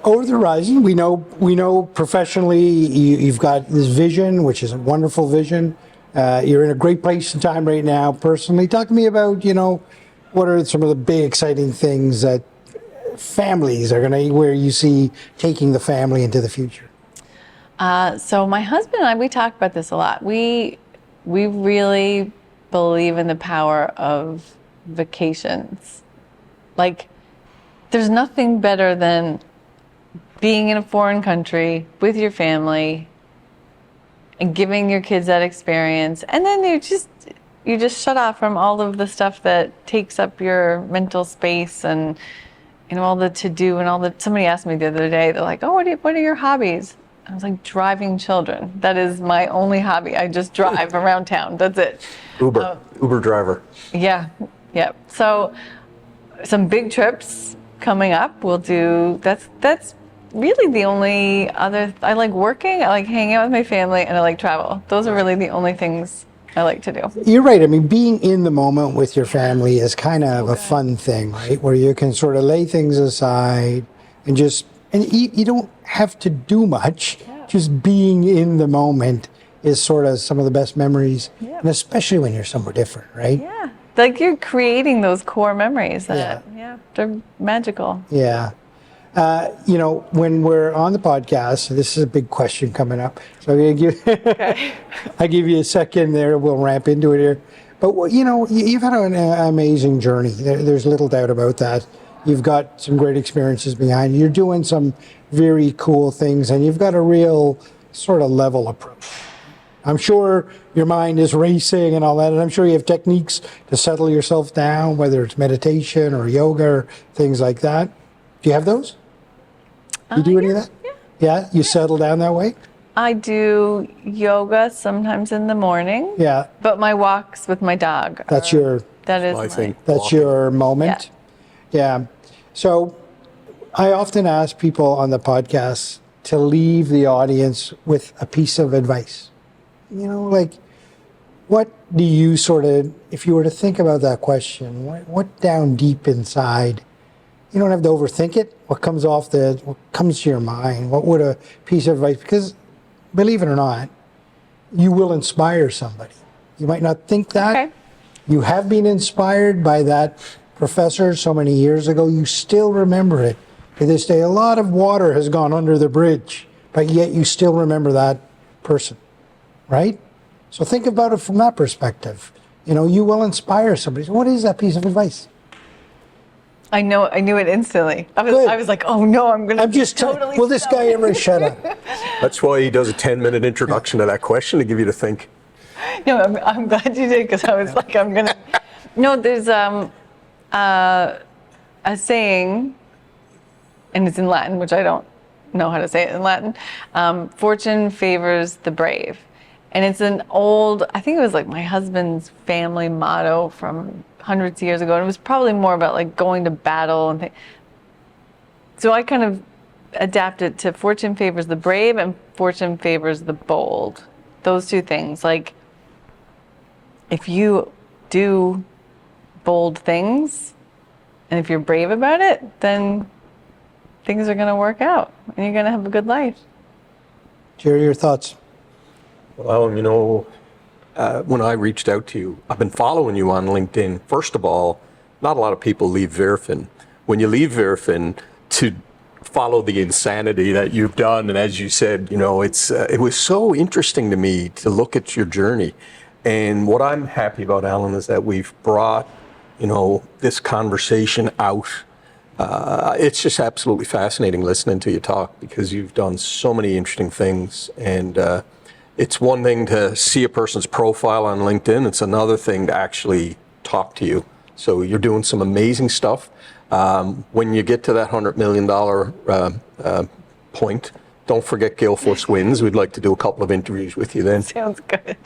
over the horizon, we know professionally you've got this vision, which is a wonderful vision. You're in a great place and time right now. Personally, talk to me about what are some of the big exciting things that families are where you see taking the family into the future. So my husband and I, we talk about this a lot. We really believe in the power of vacations. Like, there's nothing better than being in a foreign country with your family and giving your kids that experience. And then you just shut off from all of the stuff that takes up your mental space and all the to-do and all the. Somebody asked me the other day, they're like, oh, what are your hobbies? I was like, driving children. That is my only hobby. I just drive around town. That's it. Uber driver. Yeah. So some big trips coming up. We'll do, that's really the only other, I like working, I like hanging out with my family, and I like travel. Those are really the only things I like to do. You're right. I mean, being in the moment with your family is kind of a fun thing, right? Where you can sort of lay things aside and you don't have to do much. Yeah. Just being in the moment is sort of some of the best memories, and especially when you're somewhere different, right? Yeah. Like you're creating those core memories that, they're magical. Yeah. When we're on the podcast, this is a big question coming up. So I'm going to give, I give you a second there. We'll ramp into it here. But, you've had an amazing journey. There's little doubt about that. You've got some great experiences behind you. You're doing some very cool things, and you've got a real sort of level approach. I'm sure your mind is racing and all that, and I'm sure you have techniques to settle yourself down, whether it's meditation or yoga or things like that. Do you have those? You do any of that? Yeah. You settle down that way? I do yoga sometimes in the morning. Yeah. But my walks with my dog. That's my thing. That's your moment. Yeah. So I often ask people on the podcast to leave the audience with a piece of advice. What do you if you were to think about that question, what down deep inside, you don't have to overthink it, what comes to your mind, what would a piece of advice, because believe it or not, you will inspire somebody. You might not think that. Okay. You have been inspired by that professor so many years ago. You still remember it to this day. A lot of water has gone under the bridge, but yet you still remember that person, right? So think about it from that perspective. You will inspire somebody. So what is that piece of advice? I knew it instantly. I was like, oh no, I'm just totally. Will this guy ever shut up? That's why he does a 10-minute introduction to that question to give you to think. No, I'm glad you did, because I was like, I'm gonna. No, there's a saying, and it's in Latin, which I don't know how to say it in Latin. Fortune favors the brave, and it's an old. I think it was like my husband's family motto from hundreds of years ago, and it was probably more about like going to battle and things. So I kind of adapted to fortune favors the brave and fortune favors the bold. Those two things, like if you do bold things and if you're brave about it, then things are going to work out and you're going to have a good life. Gerry, your thoughts? Well, when I reached out to you, I've been following you on LinkedIn. First of all, not a lot of people leave Verifin. When you leave Verifin to follow the insanity that you've done, and as you said, it was so interesting to me to look at your journey. And what I'm happy about, Alan, is that we've brought, this conversation out. It's just absolutely fascinating listening to you talk because you've done so many interesting things. And it's one thing to see a person's profile on LinkedIn. It's another thing to actually talk to you. So you're doing some amazing stuff. When you get to that $100 million point, don't forget Gale Force Wins. We'd like to do a couple of interviews with you then. Sounds good.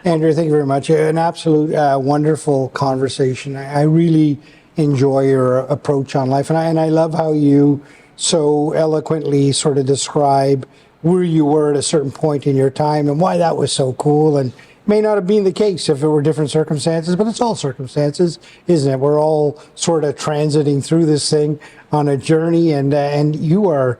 Andrea, thank you very much. An absolute wonderful conversation. I really enjoy your approach on life. And I love how you so eloquently sort of describe where you were at a certain point in your time and why that was so cool. And may not have been the case if it were different circumstances, but it's all circumstances, isn't it? We're all sort of transiting through this thing on a journey, and you are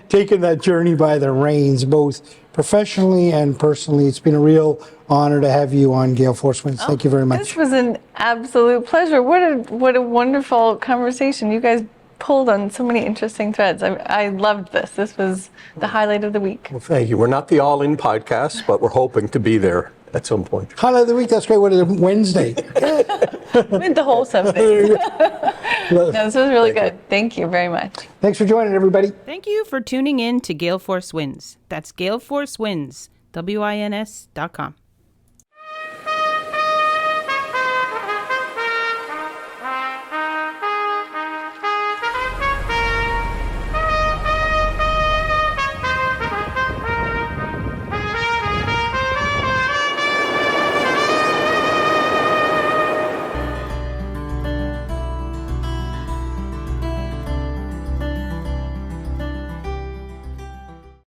taking that journey by the reins, both professionally and personally. It's been a real honor to have you on Gale Force Wins. Thank you very much. This was an absolute pleasure. What a wonderful conversation. You guys pulled on so many interesting threads. I loved this. This was the highlight of the week. Well, thank you. We're not the All In podcast, but we're hoping to be there at some point. Highlight of the week, that's great. What is it, Wednesday? With the whole something. No, this was really good. Thank you very much. Thanks for joining, everybody. Thank you for tuning in to Gale Force Wins. That's Gale Force Wins, WINS.com.